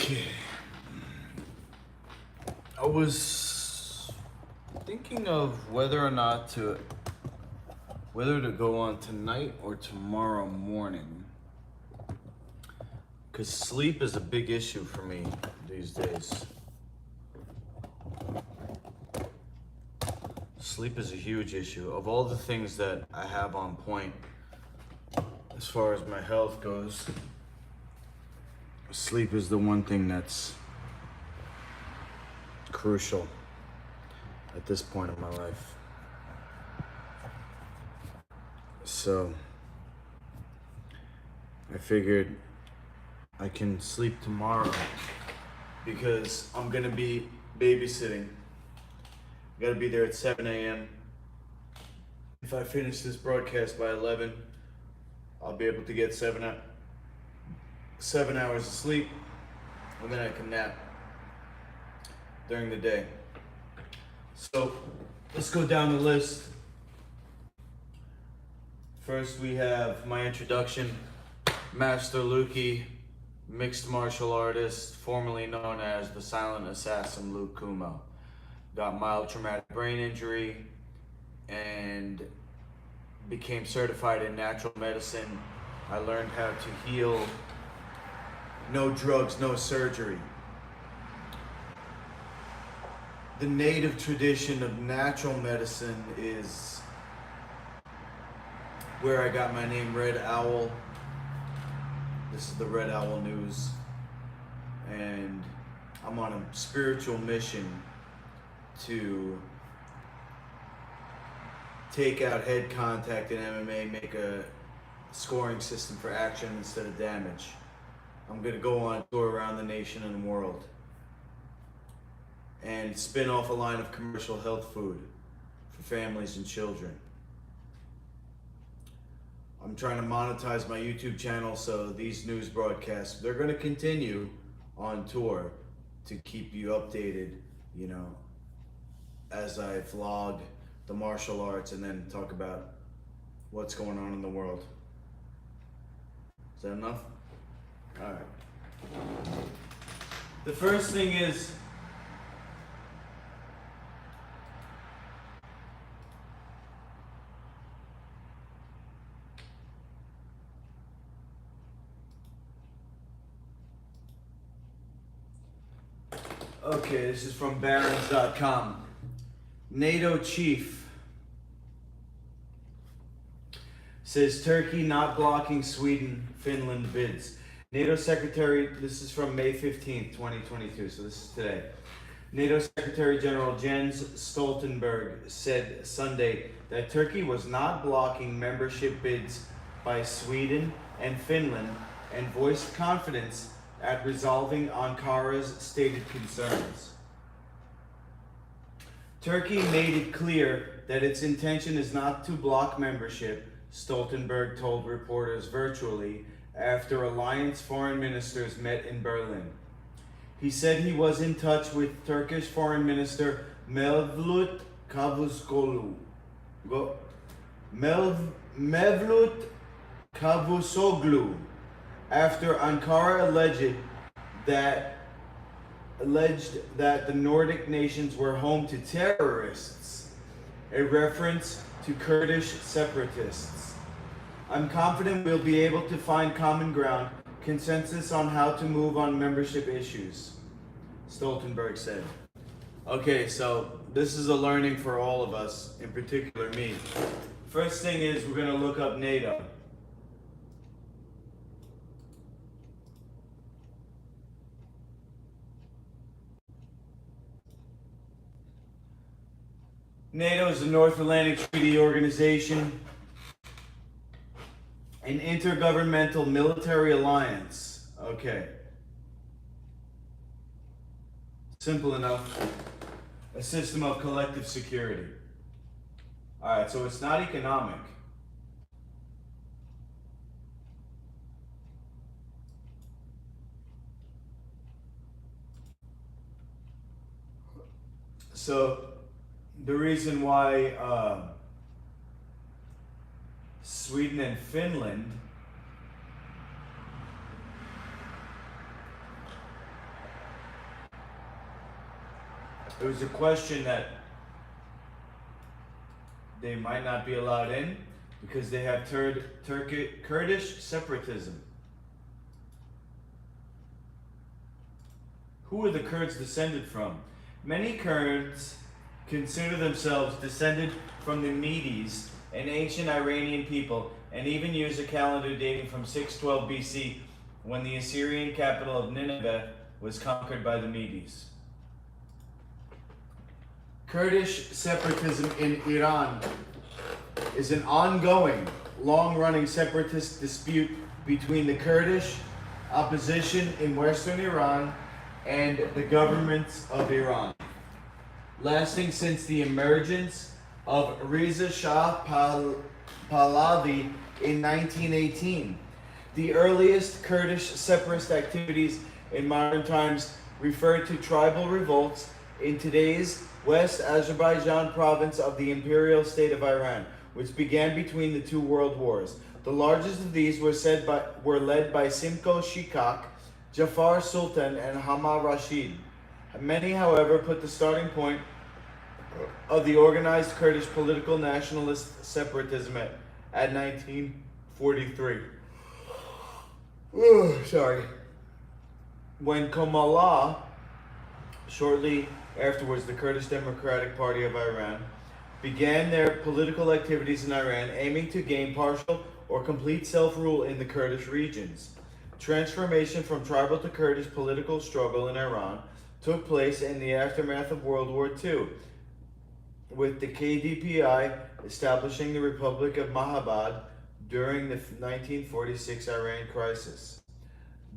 Okay. I was thinking of whether to go on tonight or tomorrow morning. Because sleep is a big issue for me these days. Sleep is a huge issue. Of all the things that I have on point, as far as my health goes, sleep is the one thing that's crucial at this point in my life. So I figured I can sleep tomorrow because I'm gonna be babysitting. I gotta be there at 7 a.m. If I finish this broadcast by 11, I'll be able to get 7 hours of sleep, and then I can nap during the day. So let's go down the list. First we have my introduction. Master Lukey, mixed martial artist, formerly known as the Silent Assassin Luke Kumo. Got mild traumatic brain injury and became certified in natural medicine. I learned how to heal. No drugs, no surgery. The native tradition of natural medicine is where I got my name, Red Owl. This is the Red Owl News. And I'm on a spiritual mission to take out head contact in MMA, make a scoring system for action instead of damage. I'm gonna go on tour around the nation and the world and spin off a line of commercial health food for families and children. I'm trying to monetize my YouTube channel, so these news broadcasts, they're gonna continue on tour to keep you updated, you know, as I vlog the martial arts and then talk about what's going on in the world. Is that enough? All right. The first thing is okay, this is from Barons.com. NATO chief says Turkey not blocking Sweden, Finland bids. NATO Secretary, this is from May 15th, 2022, so this is today. NATO Secretary General Jens Stoltenberg said Sunday that Turkey was not blocking membership bids by Sweden and Finland and voiced confidence at resolving Ankara's stated concerns. Turkey made it clear that its intention is not to block membership, Stoltenberg told reporters virtually after alliance foreign ministers met in Berlin. He said he was in touch with Turkish Foreign Minister Mevlut Cavusoglu. Mevlut Cavusoglu after Ankara alleged that the Nordic nations were home to terrorists, a reference to Kurdish separatists. I'm confident we'll be able to find common ground, consensus on how to move on membership issues, Stoltenberg said. Okay, so this is a learning for all of us, in particular me. First thing is we're going to look up NATO. NATO is the North Atlantic Treaty Organization, an intergovernmental military alliance. Okay. Simple enough. A system of collective security. Alright, so it's not economic. So, the reason why Sweden and Finland it was a question that they might not be allowed in because they have Kurdish separatism. Who are the Kurds descended from? Many Kurds consider themselves descended from the Medes, an ancient Iranian people, and even use a calendar dating from 612 BC, when the Assyrian capital of Nineveh was conquered by the Medes. Kurdish separatism in Iran is an ongoing, long-running separatist dispute between the Kurdish opposition in western Iran and the governments of Iran, lasting since the emergence of Reza Shah Pahlavi in 1918. The earliest Kurdish separatist activities in modern times refer to tribal revolts in today's West Azerbaijan province of the Imperial State of Iran, which began between the two world wars. The largest of these were led by Simko Shikak, Jafar Sultan, and Hama Rashid. Many, however, put the starting point of the organized Kurdish political nationalist separatism at 1943. Sorry. When Komallah, shortly afterwards the Kurdish Democratic Party of Iran, began their political activities in Iran, aiming to gain partial or complete self-rule in the Kurdish regions. Transformation from tribal to Kurdish political struggle in Iran took place in the aftermath of World War II, with the KDPI establishing the Republic of Mahabad during the 1946 Iran crisis.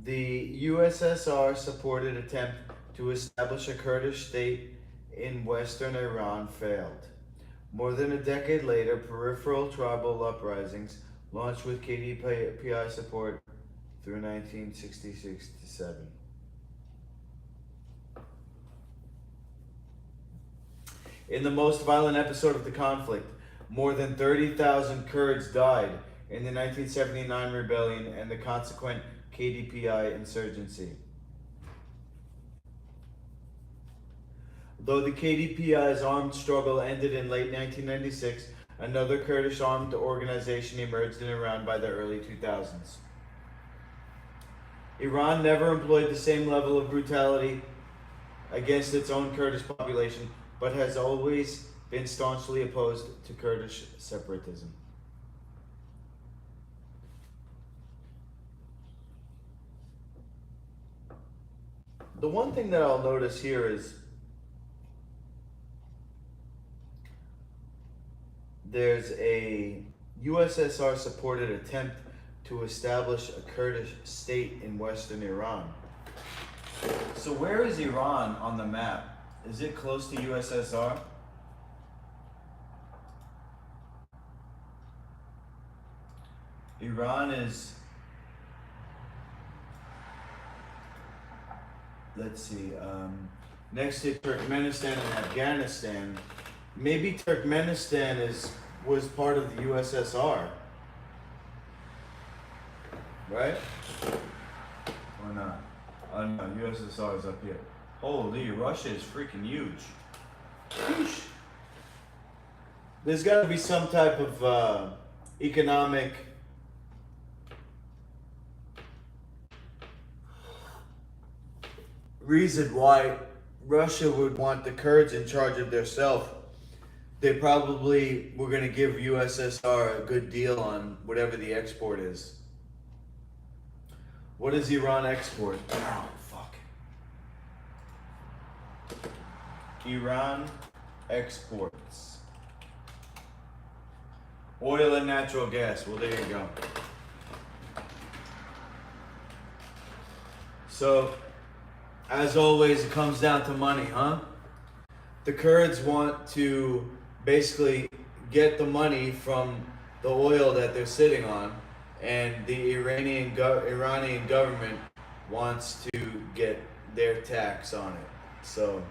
The USSR supported attempt to establish a Kurdish state in western Iran failed. More than a decade later, peripheral tribal uprisings launched with KDPI support through 1966-67. In the most violent episode of the conflict, more than 30,000 Kurds died in the 1979 rebellion and the consequent KDPI insurgency. Though the KDPI's armed struggle ended in late 1996, another Kurdish armed organization emerged in Iran by the early 2000s. Iran never employed the same level of brutality against its own Kurdish population, but has always been staunchly opposed to Kurdish separatism. The one thing that I'll notice here is there's a USSR supported attempt to establish a Kurdish state in western Iran. So where is Iran on the map? Is it close to USSR? Iran is, let's see, next to Turkmenistan and Afghanistan. Maybe Turkmenistan was part of the USSR, right? Or not? Oh no, USSR is up here. Holy, Russia is freaking huge. Sheesh. There's got to be some type of economic reason why Russia would want the Kurds in charge of their self. They probably were going to give USSR a good deal on whatever the export is. What does Iran export? Oh, fuck. Iran exports oil and natural gas. Well, there you go. So, as always, it comes down to money, huh? The Kurds want to basically get the money from the oil that they're sitting on, and the Iranian government wants to get their tax on it. So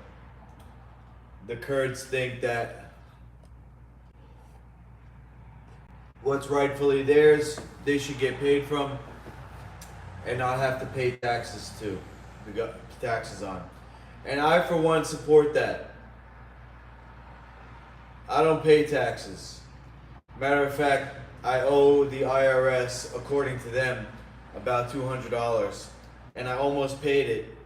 the Kurds think that what's rightfully theirs, they should get paid from, and not have to pay taxes on. And I, for one, support that. I don't pay taxes. Matter of fact, I owe the IRS, according to them, about $200, and I almost paid it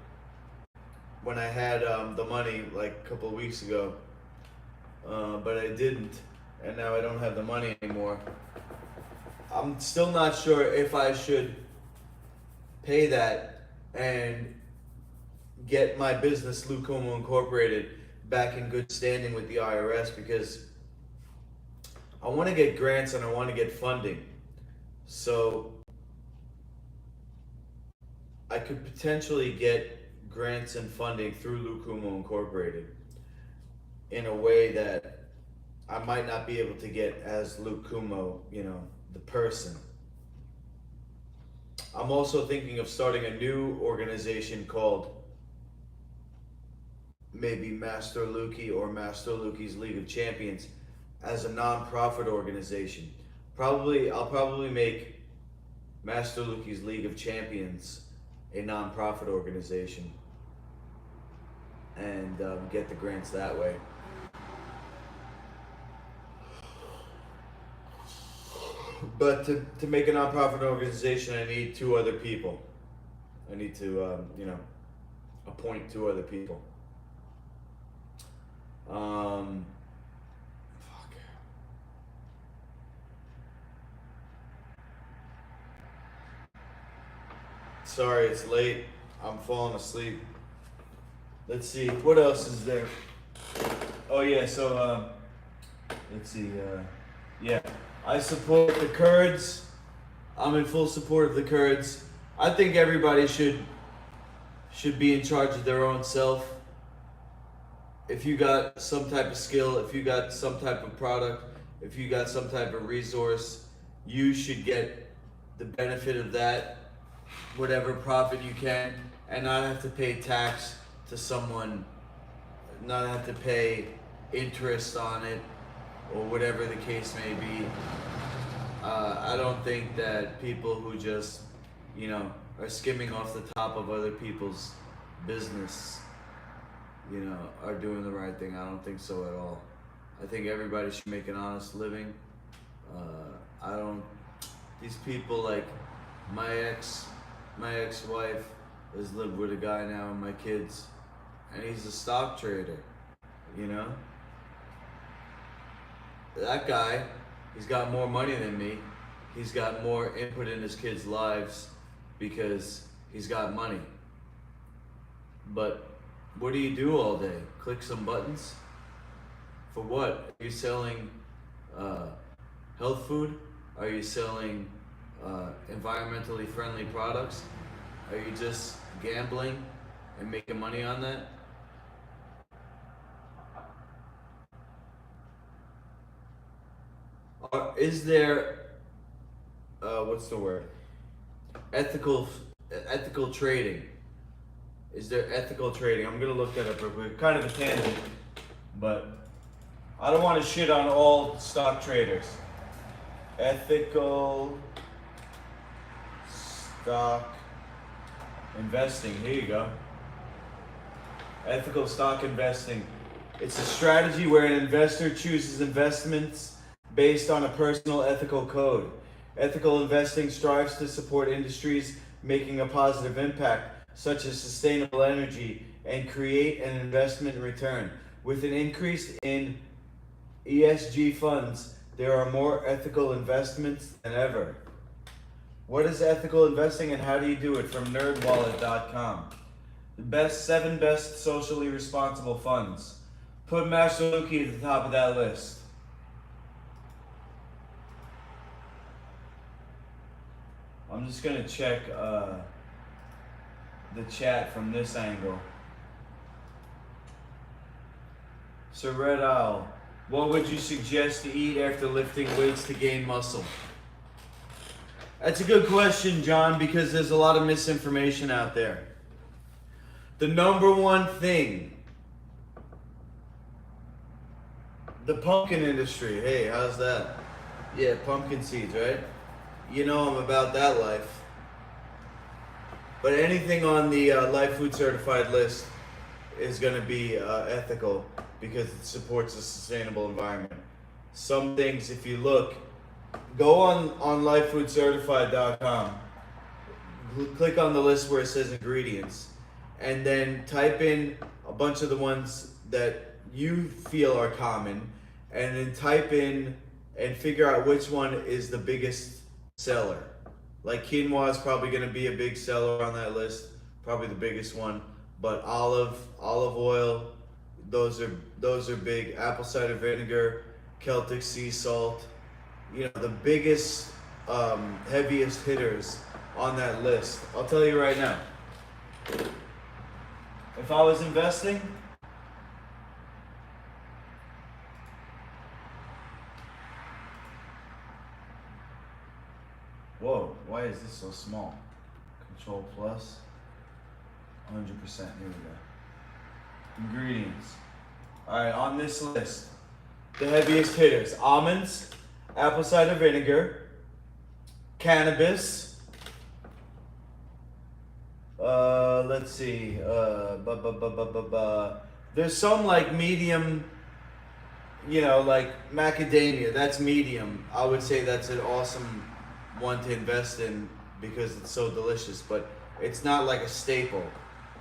when I had the money like a couple of weeks ago, but I didn't, and now I don't have the money anymore. I'm still not sure if I should pay that and get my business, Lukumo Incorporated, back in good standing with the IRS, because I want to get grants and I want to get funding. So I could potentially get grants and funding through Lukumo Incorporated in a way that I might not be able to get as Lukumo, the person. I'm also thinking of starting a new organization called maybe Master Luki or Master Luki's League of Champions as a non-profit organization. I'll probably make Master Luki's League of Champions a non-profit organization and get the grants that way. But to make a non-profit organization, I need 2 other people. I need to, appoint 2 other people. Sorry, it's late. I'm falling asleep. Let's see, what else is there? Oh yeah, so let's see. Yeah, I support the Kurds. I'm in full support of the Kurds. I think everybody should be in charge of their own self. If you got some type of skill, if you got some type of product, if you got some type of resource, you should get the benefit of that, whatever profit you can, and not have to pay tax to someone, not have to pay interest on it, or whatever the case may be. I don't think that people who just, are skimming off the top of other people's business, are doing the right thing. I don't think so at all. I think everybody should make an honest living. These people, like my ex-wife has lived with a guy now and my kids, and he's a stock trader, That guy, he's got more money than me. He's got more input in his kids' lives because he's got money. But what do you do all day? Click some buttons? For what? Are you selling health food? Are you selling environmentally friendly products? Are you just gambling and making money on that? Is there what's the word? Ethical trading. Is there ethical trading? I'm gonna look that up real quick. Kind of a tangent, but I don't want to shit on all stock traders. Ethical stock investing. Here you go. Ethical stock investing. It's a strategy where an investor chooses investments based on a personal ethical code. Ethical investing strives to support industries making a positive impact, such as sustainable energy, and create an investment return. With an increase in ESG funds, there are more ethical investments than ever. What is ethical investing and how do you do it? From nerdwallet.com. The 7 best socially responsible funds. Put Master Luki at the top of that list. I'm just gonna check the chat from this angle. So Red Owl, what would you suggest to eat after lifting weights to gain muscle? That's a good question, John, because there's a lot of misinformation out there. The number one thing, the pumpkin industry. Hey, how's that? Yeah, pumpkin seeds, right? You know I'm about that life. But anything on the Life Food Certified list is going to be ethical, because it supports a sustainable environment. Some things, if you look, go on lifefoodcertified.com, click on the list where it says ingredients, and then type in a bunch of the ones that you feel are common, and then type in and figure out which one is the biggest seller. Like quinoa is probably going to be a big seller on that list, probably the biggest one. But olive oil, those are big. Apple cider vinegar, Celtic sea salt, the biggest, heaviest hitters on that list. I'll tell you right now. If I was investing, whoa, why is this so small? Control plus, 100%, here we go. Ingredients. Alright, on this list, the heaviest hitters: almonds, apple cider vinegar, cannabis, let's see, there's some like medium, like macadamia, that's medium. I would say that's an awesome one to invest in because it's so delicious, but it's not like a staple.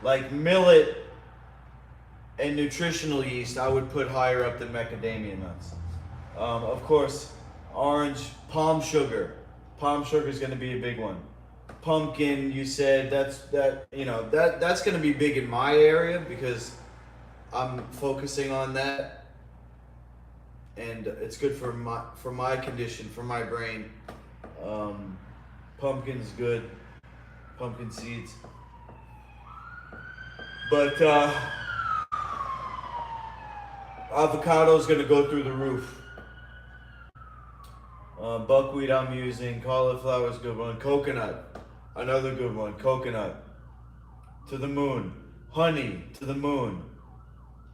Like millet and nutritional yeast, I would put higher up than macadamia nuts. Of course, orange, palm sugar. Palm sugar is going to be a big one. Pumpkin, you said that's going to be big in my area because I'm focusing on that, and it's good for my condition, for my brain. Pumpkin's good. Pumpkin seeds. But avocado's gonna go through the roof. Buckwheat I'm using. Cauliflower's a good one. Coconut, another good one. Coconut, to the moon. Honey, to the moon.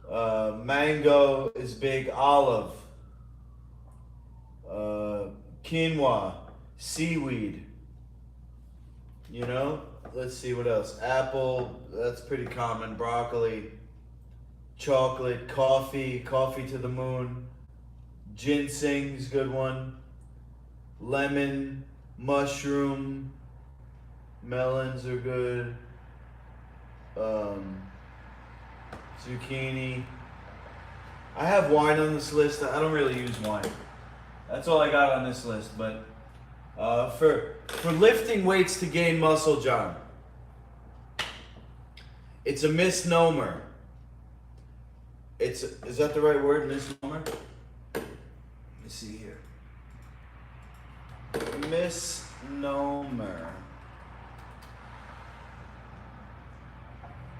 Mango is big. Olive. Quinoa. Seaweed. Let's see what else. Apple, that's pretty common. Broccoli. Chocolate. Coffee to the moon. Ginseng's a good one. Lemon. Mushroom. Melons are good. Zucchini. I have wine on this list. I don't really use wine. That's all I got on this list. But for lifting weights to gain muscle, John, it's a misnomer. Is that the right word, misnomer? Let me see here. Misnomer.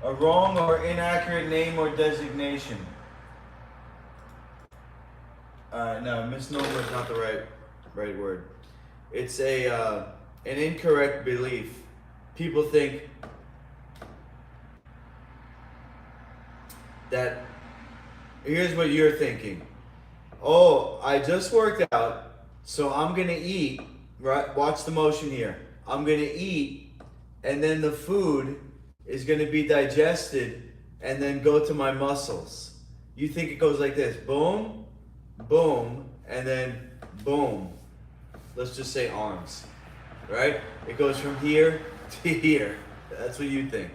A wrong or inaccurate name or designation. No, misnomer is not the right word. It's an incorrect belief. People think that, here's what you're thinking. Oh, I just worked out, so I'm gonna eat, right? Watch the motion here. I'm gonna eat, and then the food is gonna be digested and then go to my muscles. You think it goes like this: boom, boom, and then boom. Let's just say arms, right? It goes from here to here. That's what you think.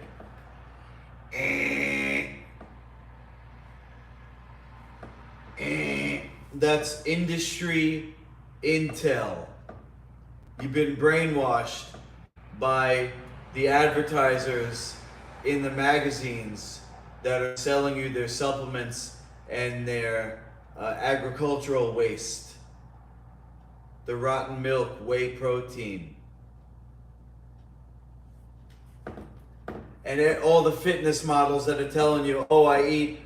That's industry intel. You've been brainwashed by the advertisers in the magazines that are selling you their supplements and their agricultural waste. The rotten milk, whey protein. And all the fitness models that are telling you, oh, I eat,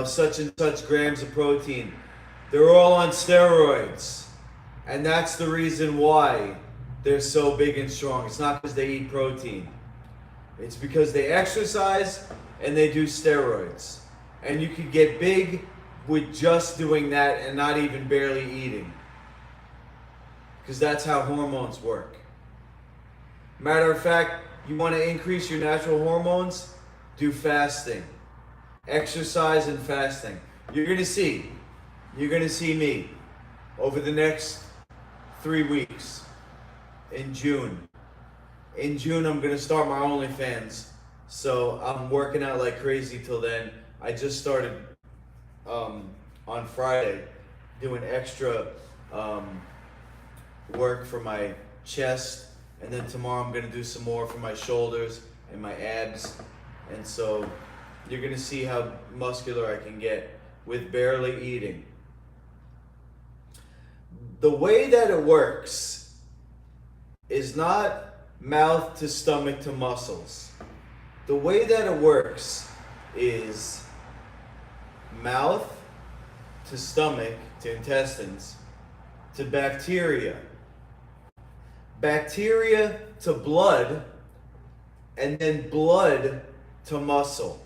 such and such grams of protein. They're all on steroids. And that's the reason why they're so big and strong. It's not because they eat protein. It's because they exercise and they do steroids. And you could get big with just doing that and not even barely eating. Because that's how hormones work. Matter of fact, you want to increase your natural hormones? Do fasting. Exercise and fasting. You're gonna see me over the next 3 weeks in June. In June, I'm gonna start my OnlyFans. So I'm working out like crazy till then. I just started on Friday doing extra work for my chest, and then tomorrow I'm gonna do some more for my shoulders and my abs. And so you're gonna see how muscular I can get with barely eating. The way that it works is not mouth to stomach to muscles. The way that it works is mouth to stomach to intestines to bacteria, bacteria to blood, and then blood to muscle.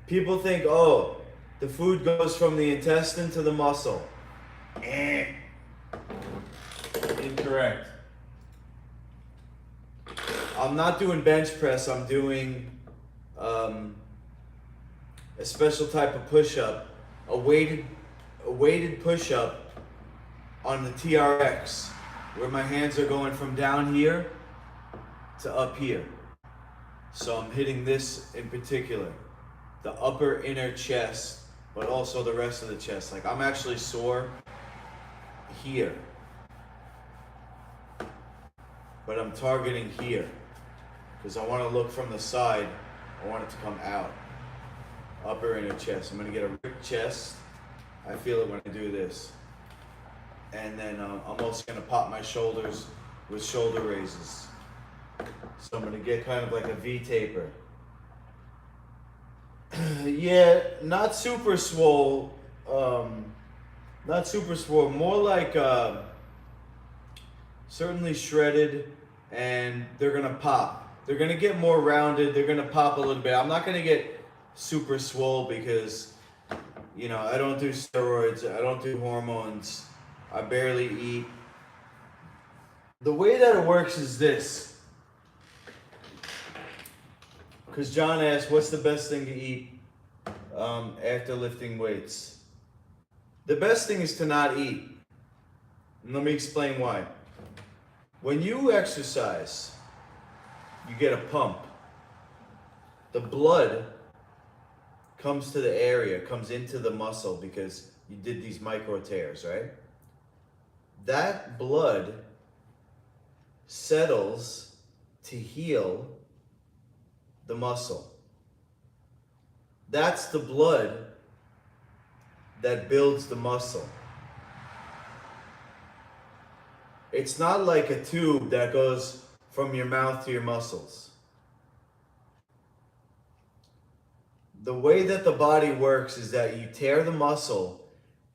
People think, oh, the food goes from the intestine to the muscle. Incorrect. I'm not doing bench press, I'm doing a special type of push-up, a weighted push-up on the TRX, where my hands are going from down here to up here. So I'm hitting this in particular, the upper inner chest, but also the rest of the chest. Like, I'm actually sore here, but I'm targeting here because I want to look from the side. I want it to come out. Upper inner chest. I'm going to get a ripped chest. I feel it when I do this. And then I'm also going to pop my shoulders with shoulder raises. So I'm going to get kind of like a V-taper. Yeah, not super swole. Not super swole. More like certainly shredded, and they're going to pop. They're going to get more rounded. They're going to pop a little bit. I'm not going to get super swole because, you know, I don't do steroids. I don't do hormones. I barely eat. The way that it works is this. Because John asked, what's the best thing to eat after lifting weights? The best thing is to not eat. And let me explain why. When you exercise, you get a pump. The blood comes to the area, comes into the muscle because you did these micro tears, right? That blood settles to heal the muscle. That's the blood that builds the muscle. It's not like a tube that goes from your mouth to your muscles. The way that the body works is that you tear the muscle,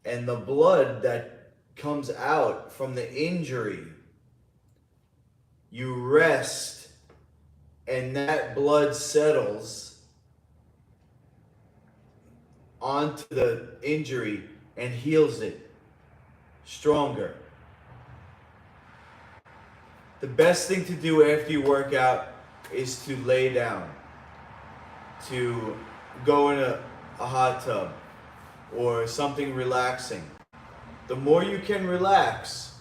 and the blood that comes out from the injury, you rest, and that blood settles onto the injury and heals it stronger. The best thing to do after you work out is to lay down, to go in a hot tub or something relaxing. The more you can relax,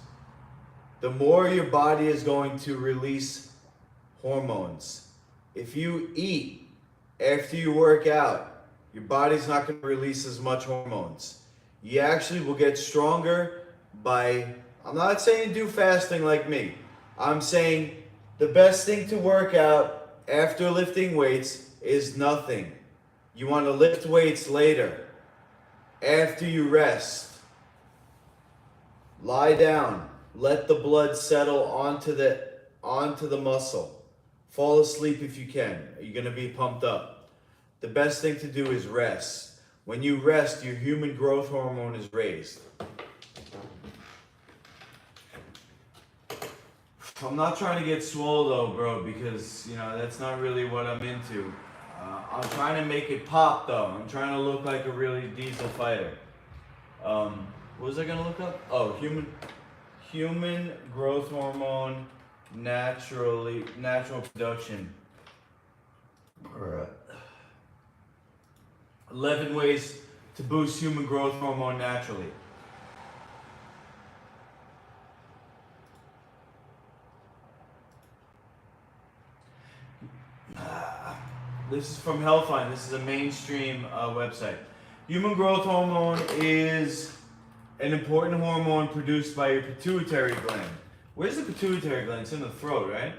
the more your body is going to release hormones. If you eat after you work out, your body's not going to release as much hormones. You actually will get stronger by, I'm not saying do fasting like me. I'm saying the best thing to work out after lifting weights is nothing. You want to lift weights later, after you rest. Lie down. Let the blood settle onto the muscle. Fall asleep if you can. You're going to be pumped up. The best thing to do is rest. When you rest, your human growth hormone is raised. I'm not trying to get swole though, bro, because, you know, that's not really what I'm into. I'm trying to make it pop though. I'm trying to look like a really diesel fighter. What was I gonna look up? Oh, human growth hormone, natural production. Alright. 11 ways to boost human growth hormone naturally. This is from Healthline. This is a mainstream website. Human growth hormone is an important hormone produced by your pituitary gland. Where's the pituitary gland? It's in the throat, right?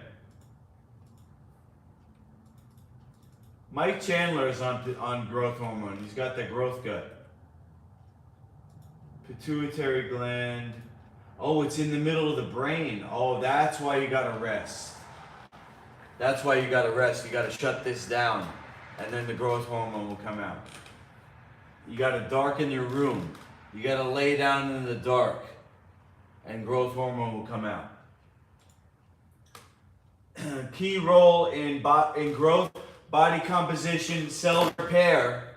Mike Chandler is on growth hormone. He's got that growth gut. Pituitary gland. Oh, it's in the middle of the brain. Oh, that's why you gotta rest. That's why you gotta rest. You gotta shut this down, and then the growth hormone will come out. You gotta darken your room. You gotta lay down in the dark, and growth hormone will come out. Key role in growth, body composition, cell repair,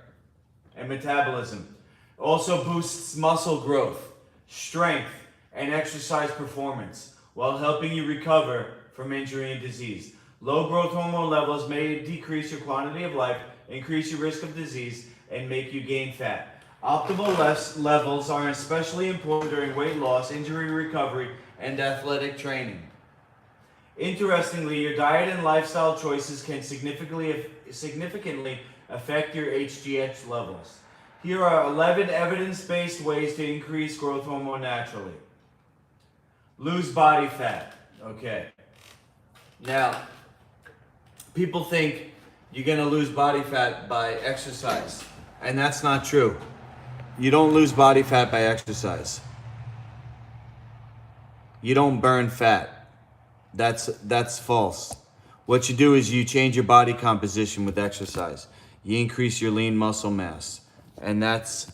and metabolism. Also boosts muscle growth, strength, and exercise performance, while helping you recover from injury and disease. Low growth hormone levels may decrease your quality of life, increase your risk of disease, and make you gain fat. Optimal levels are especially important during weight loss, injury recovery, and athletic training. Interestingly, your diet and lifestyle choices can significantly affect your HGH levels. Here are 11 evidence-based ways to increase growth hormone naturally. Lose body fat. Okay. Now, people think you're going to lose body fat by exercise, and that's not true. You don't lose body fat by exercise. You don't burn fat. That's false. What you do is you change your body composition with exercise. You increase your lean muscle mass, and that's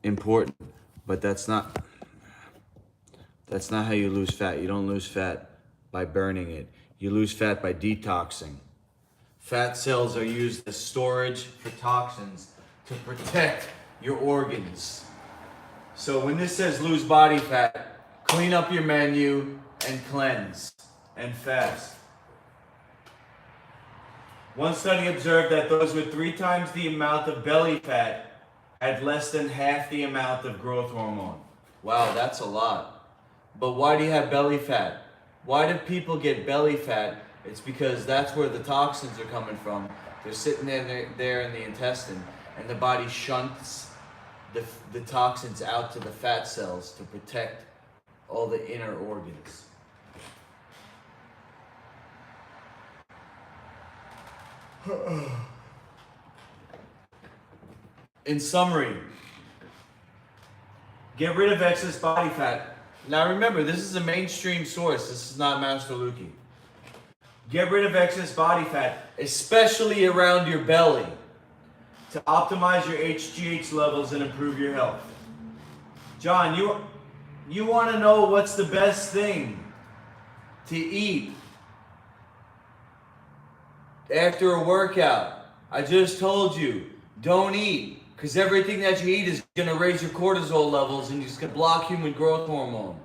important, but that's not how you lose fat. You don't lose fat by burning it. You lose fat by detoxing. Fat cells are used as storage for toxins to protect your organs. So when this says lose body fat, clean up your menu and cleanse and fast. One study observed that those with 3 times the amount of belly fat had less than half the amount of growth hormone. Wow, that's a lot. But why do you have belly fat? Why do people get belly fat? It's because that's where the toxins are coming from. They're sitting there in the intestine, and the body shunts the toxins out to the fat cells to protect all the inner organs. In summary, get rid of excess body fat. Now remember, this is a mainstream source. This is not Master Lukey. Get rid of excess body fat, especially around your belly, to optimize your HGH levels and improve your health. John, you want to know what's the best thing to eat after a workout? I just told you, don't eat, because everything that you eat is going to raise your cortisol levels and it's going to block human growth hormone.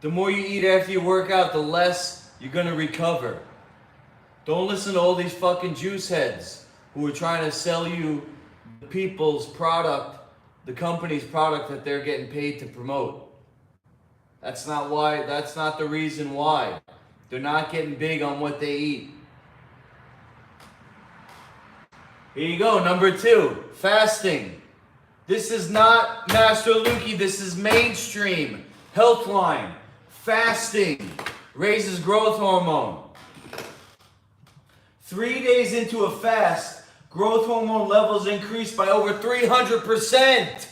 The more you eat after you work out, the less you're going to recover. Don't listen to all these fucking juice heads who are trying to sell you the people's product, the company's product that they're getting paid to promote. That's not the reason why. They're not getting big on what they eat. Here you go, number 2, fasting. This is not Master Lukey, this is mainstream. Healthline. Fasting raises growth hormone. 3 days into a fast, growth hormone levels increased by over 300%.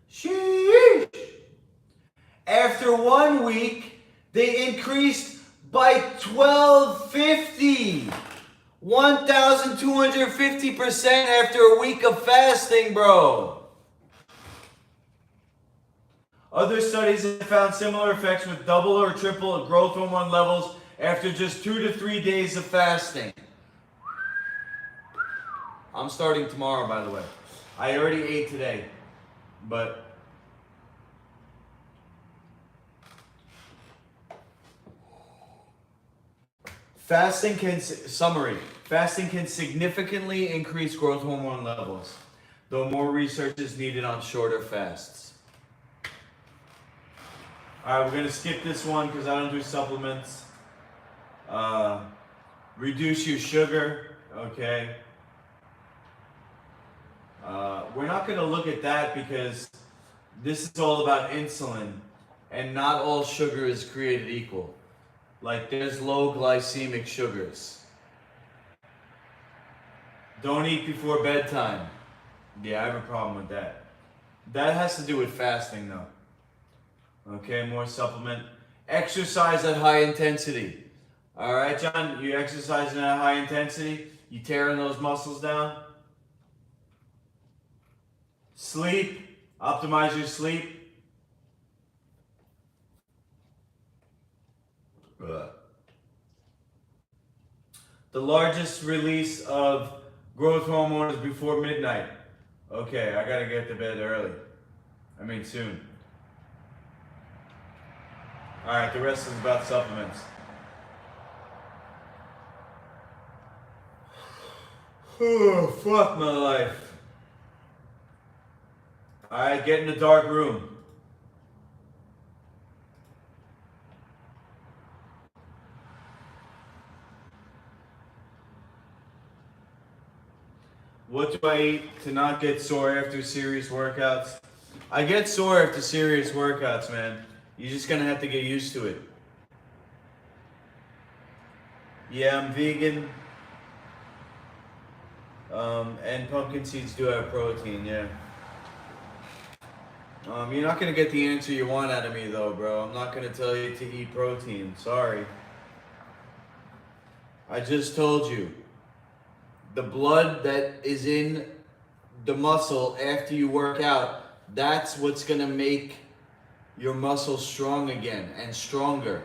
Sheesh. After 1 week, they increased by 1250. 1,250% after a week of fasting, bro. Other studies have found similar effects with double or triple growth hormone levels after just 2 to 3 days of fasting. I'm starting tomorrow, by the way. I already ate today, but fasting can significantly increase growth hormone levels. though more research is needed on shorter fasts. Alright, we're going to skip this one because I don't do supplements. Reduce your sugar, okay? We're not going to look at that because this is all about insulin, and not all sugar is created equal. Like, there's low glycemic sugars. Don't eat before bedtime. Yeah, I have a problem with that. That has to do with fasting, though. Okay, more supplement. Exercise at high intensity. All right, John, you exercising at high intensity? You tearing those muscles down? Sleep. Optimize your sleep. The largest release of growth hormone is before midnight. Okay, I gotta get to bed early. I mean soon. Alright, the rest is about supplements. Oh, fuck my life. Alright, get in a dark room. What do I eat to not get sore after serious workouts? I get sore after serious workouts, man. You're just gonna have to get used to it. Yeah, I'm vegan. And pumpkin seeds do have protein, yeah. You're not gonna get the answer you want out of me though, bro. I'm not gonna tell you to eat protein, sorry. I just told you. The blood that is in the muscle after you work out, that's what's gonna make your muscle strong again and stronger.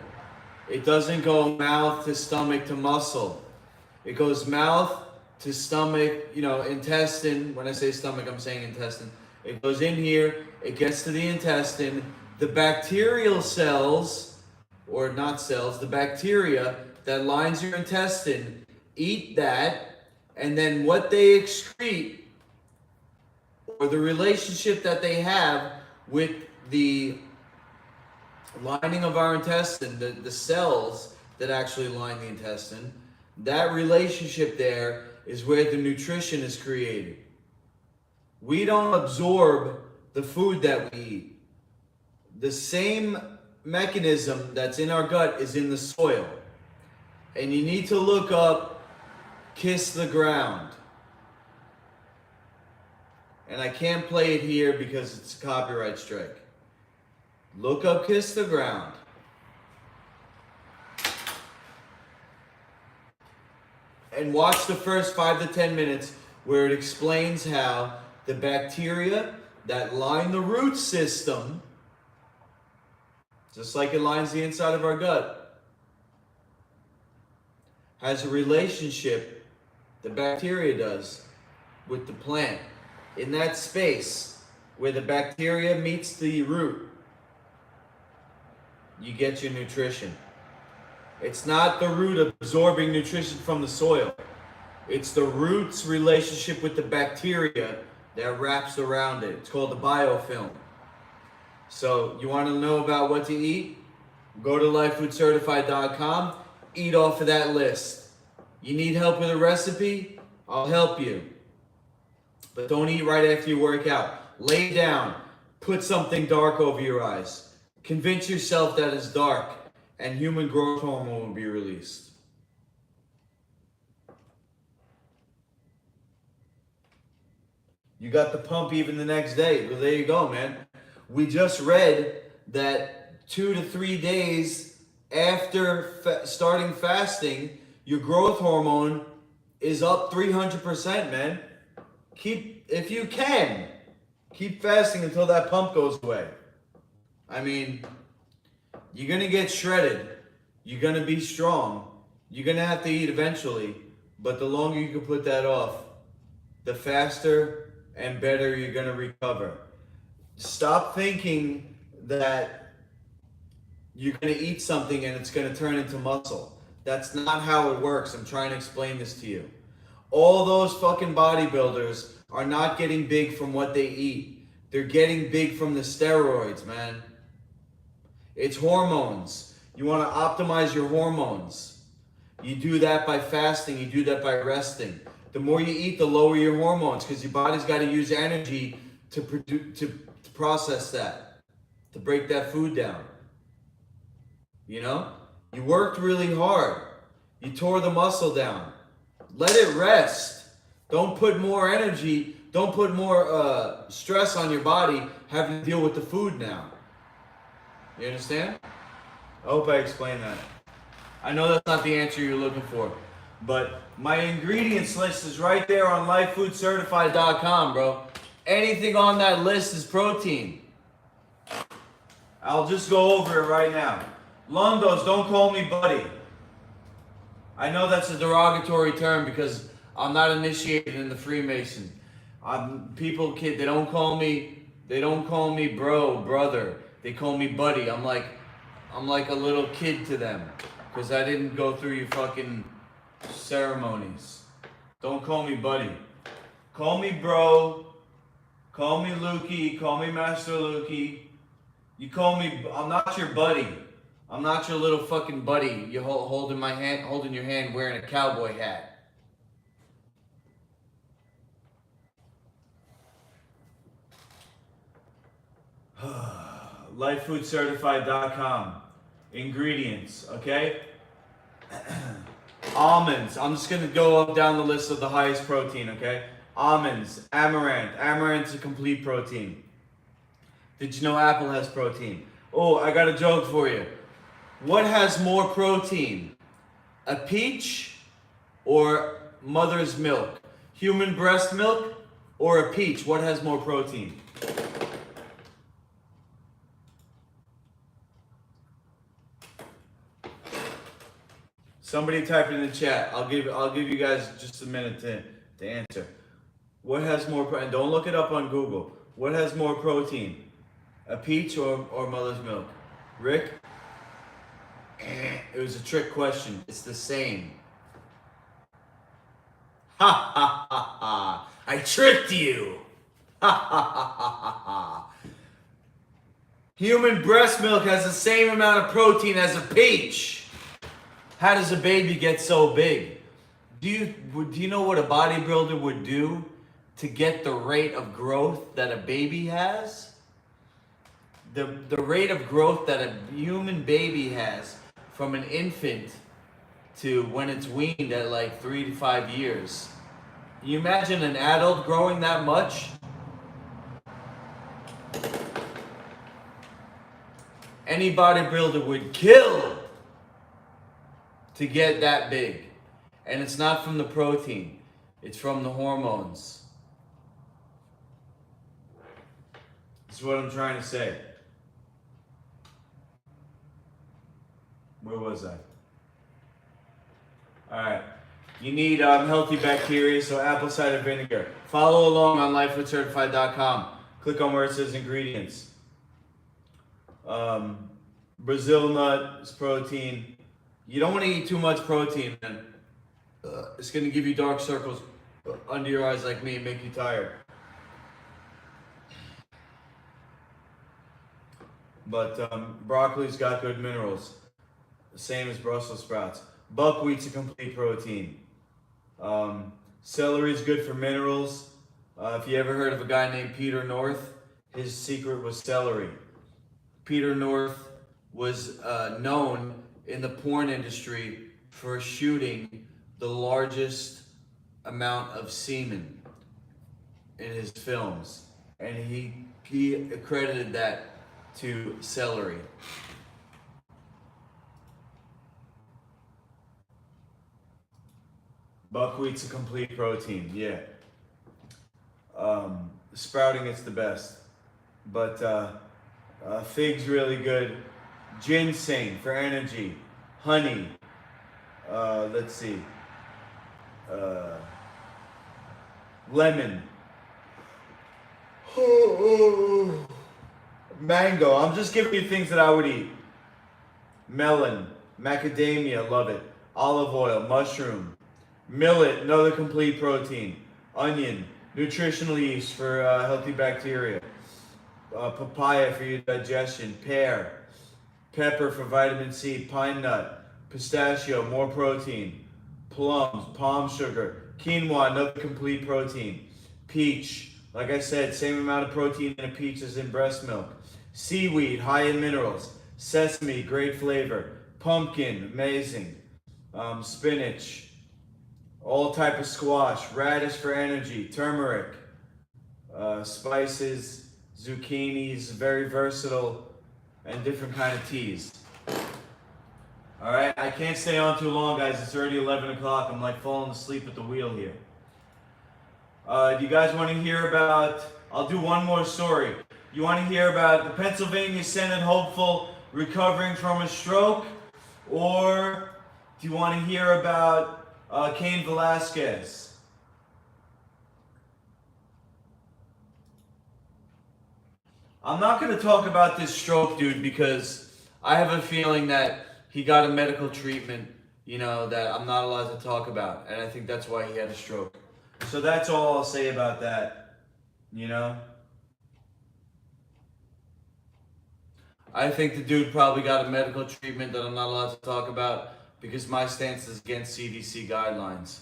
It doesn't go mouth to stomach to muscle. It goes mouth to stomach, intestine. When I say stomach, I'm saying intestine. It goes in here, it gets to the intestine. The bacterial cells, or not cells, the bacteria that lines your intestine eat that, and then what they excrete, or the relationship that they have with the lining of our intestine, the cells that actually line the intestine, that relationship there is where the nutrition is created. We don't absorb the food that we eat. The same mechanism that's in our gut is in the soil. And you need to look up Kiss the Ground. And I can't play it here because it's a copyright strike. Look up Kiss the Ground. And watch the first 5 to 10 minutes where it explains how the bacteria that line the root system, just like it lines the inside of our gut, has a relationship, the bacteria does, with the plant. In that space where the bacteria meets the root, you get your nutrition. It's not the root absorbing nutrition from the soil. It's the root's relationship with the bacteria that wraps around it. It's called the biofilm. So you want to know about what to eat? Go to lifefoodcertified.com. Eat off of that list. You need help with a recipe? I'll help you. But don't eat right after you work out. Lay down. Put something dark over your eyes. Convince yourself that it's dark, and human growth hormone will be released. You got the pump even the next day. Well, there you go, man. We just read that 2 to 3 days after starting fasting, your growth hormone is up 300%, man. If you can, keep fasting until that pump goes away. I mean, you're going to get shredded. You're going to be strong. You're going to have to eat eventually. But the longer you can put that off, the faster and better you're going to recover. Stop thinking that you're going to eat something and it's going to turn into muscle. That's not how it works. I'm trying to explain this to you. All those fucking bodybuilders are not getting big from what they eat. They're getting big from the steroids, man. It's hormones. You want to optimize your hormones. You do that by fasting. You do that by resting. The more you eat, the lower your hormones, because your body's got to use energy to process that, to break that food down. You know? You worked really hard. You tore the muscle down. Let it rest. Don't put more energy, don't put more stress on your body having to deal with the food now. You understand? I hope I explained that. I know that's not the answer you're looking for, but my ingredients list is right there on lifefoodcertified.com, bro. Anything on that list is protein. I'll just go over it right now. Lundos, don't call me buddy. I know that's a derogatory term because I'm not initiated in the Freemason. They don't call me bro, brother. They call me buddy. I'm like a little kid to them because I didn't go through your fucking ceremonies. Don't call me buddy. Call me bro. Call me Lukey. Call me Master Lukey. You call me. I'm not your buddy. I'm not your little fucking buddy. You're holding your hand, wearing a cowboy hat. Lifefoodcertified.com. Ingredients, okay? Almonds. I'm just gonna go up down the list of the highest protein, okay? Almonds, amaranth. Amaranth's a complete protein. Did you know apple has protein? Oh, I got a joke for you. What has more protein? A peach or mother's milk? Human breast milk or a peach? What has more protein? Somebody type it in the chat. I'll give you guys just a minute to answer. What has more protein? Don't look it up on Google. What has more protein? A peach or mother's milk? Rick? It was a trick question. It's the same. Ha ha ha ha. I tricked you. Ha ha ha ha ha. Human breast milk has the same amount of protein as a peach. How does a baby get so big? Do you know what a bodybuilder would do to get the rate of growth that a baby has? The rate of growth that a human baby has from an infant to when it's weaned at like 3 to 5 years. You imagine an adult growing that much? Any bodybuilder would kill to get that big. And it's not from the protein, it's from the hormones. That's what I'm trying to say. Where was I? Alright. You need healthy bacteria, so apple cider vinegar. Follow along on lifefoodcertified.com. Click on where it says ingredients. Brazil nut is protein. You don't want to eat too much protein, man. It's going to give you dark circles under your eyes like me and make you tired. But broccoli's got good minerals. The same as Brussels sprouts. Buckwheat's a complete protein. Celery's good for minerals. If you ever heard of a guy named Peter North, his secret was celery. Peter North was known in the porn industry for shooting the largest amount of semen in his films. And he accredited that to celery. Buckwheat's a complete protein, yeah. Sprouting, it's the best. But fig's really good. Ginseng for energy. Honey. Let's see. Lemon. Mango. I'm just giving you things that I would eat. Melon. Macadamia, love it. Olive oil. Mushroom. Millet, another complete protein. Onion. Nutritional yeast for healthy bacteria. Papaya for your digestion. Pear. Pepper for vitamin C. Pine nut. Pistachio, more protein. Plums, palm sugar. Quinoa, another complete protein. Peach, like I said, same amount of protein in a peach as in breast milk. Seaweed, high in minerals. Sesame, great flavor. Pumpkin, amazing. Spinach, all type of squash. Radish for energy. Turmeric, spices, zucchinis, very versatile, and different kind of teas. All right, I can't stay on too long, guys. It's already 11 o'clock. I'm like falling asleep at the wheel here. Do you guys want to hear about, I'll do one more story. You want to hear about the Pennsylvania Senate hopeful recovering from a stroke? Or do you want to hear about Cain Velasquez? I'm not going to talk about this stroke, dude, because I have a feeling that he got a medical treatment, you know, that I'm not allowed to talk about. And I think that's why he had a stroke. So that's all I'll say about that, you know. I think the dude probably got a medical treatment that I'm not allowed to talk about because my stance is against CDC guidelines.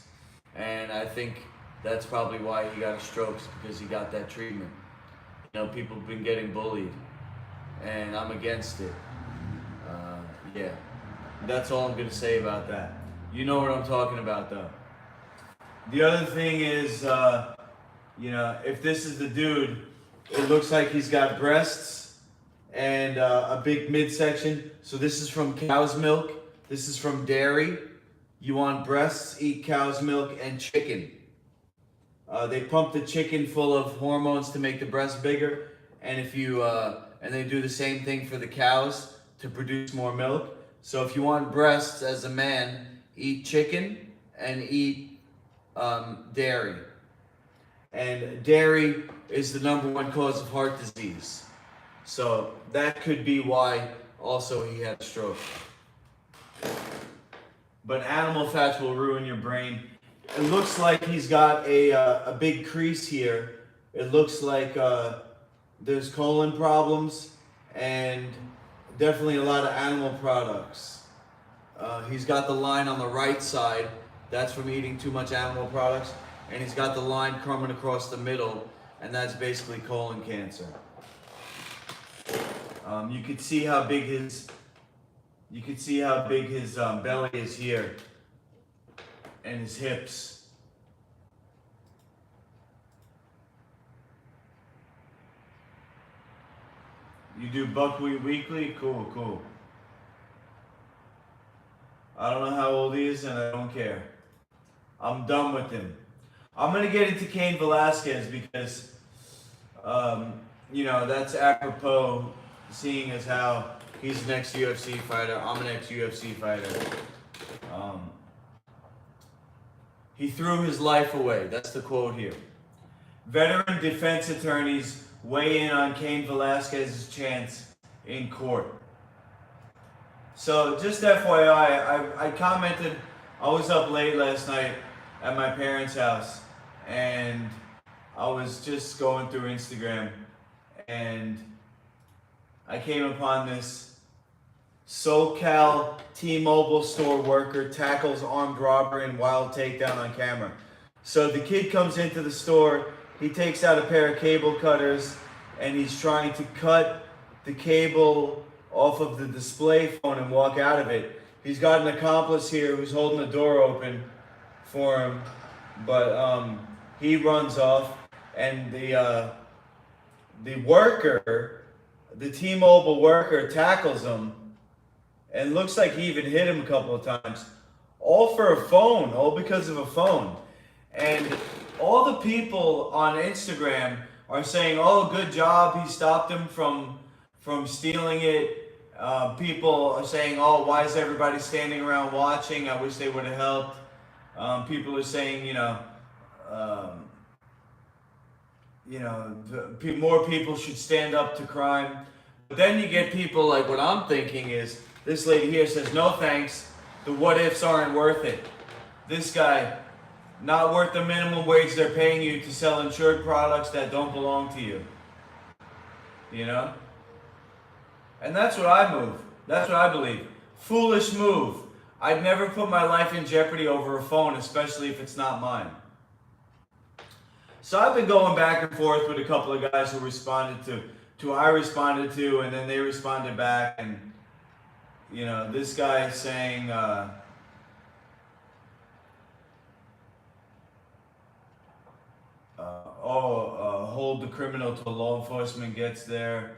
And I think that's probably why he got a stroke, because he got that treatment. You know, people have been getting bullied, and I'm against it. Yeah, that's all I'm going to say about that. You know what I'm talking about, though. The other thing is, you know, if this is the dude, it looks like he's got breasts and a big midsection. So this is from cow's milk. This is from dairy. You want breasts, eat cow's milk and chicken. They pump the chicken full of hormones to make the breast bigger, and if you and they do the same thing for the cows to produce more milk. So if you want breasts as a man, eat chicken and eat dairy. And dairy is the #1 cause of heart disease. So that could be why also he had a stroke. But animal fats will ruin your brain. It looks like he's got a big crease here. It looks like there's colon problems and definitely a lot of animal products. He's got the line on the right side. That's from eating too much animal products. And he's got the line coming across the middle, and that's basically colon cancer. You could see how big his belly is here, and his hips. You do buckwheat weekly? Cool, cool. I don't know how old he is, and I don't care. I'm done with him. I'm going to get into Cain Velasquez because, you know, that's apropos, seeing as how he's an ex-UFC fighter. I'm an ex-UFC fighter. He threw his life away. That's the quote here. Veteran defense attorneys weigh in on Cain Velasquez's chance in court. So just FYI, I commented, I was up late last night at my parents' house, and I was just going through Instagram, and I came upon this SoCal T-Mobile store worker tackles armed robber in wild takedown on camera. So the kid comes into the store, he takes out a pair of cable cutters, and he's trying to cut the cable off of the display phone and walk out of it. He's got an accomplice here who's holding the door open for him, but he runs off, and the worker, the T-Mobile worker, tackles him, and looks like he even hit him a couple of times, all for a phone, all because of a phone. And all the people on Instagram are saying, "Oh, good job, he stopped him from stealing it." People are saying, "Oh, why is everybody standing around watching? I wish they would have helped." People are saying, more people should stand up to crime. But then you get people like, what I'm thinking is, this lady here says, "No thanks, the what ifs aren't worth it." This guy not worth the minimum wage they're paying you to sell insured products that don't belong to you. You know? And that's what I move. That's what I believe. Foolish move. I'd never put my life in jeopardy over a phone, especially if it's not mine. So I've been going back and forth with a couple of guys who responded to I responded to, and then they responded back, and you know, this guy is saying hold the criminal till law enforcement gets there.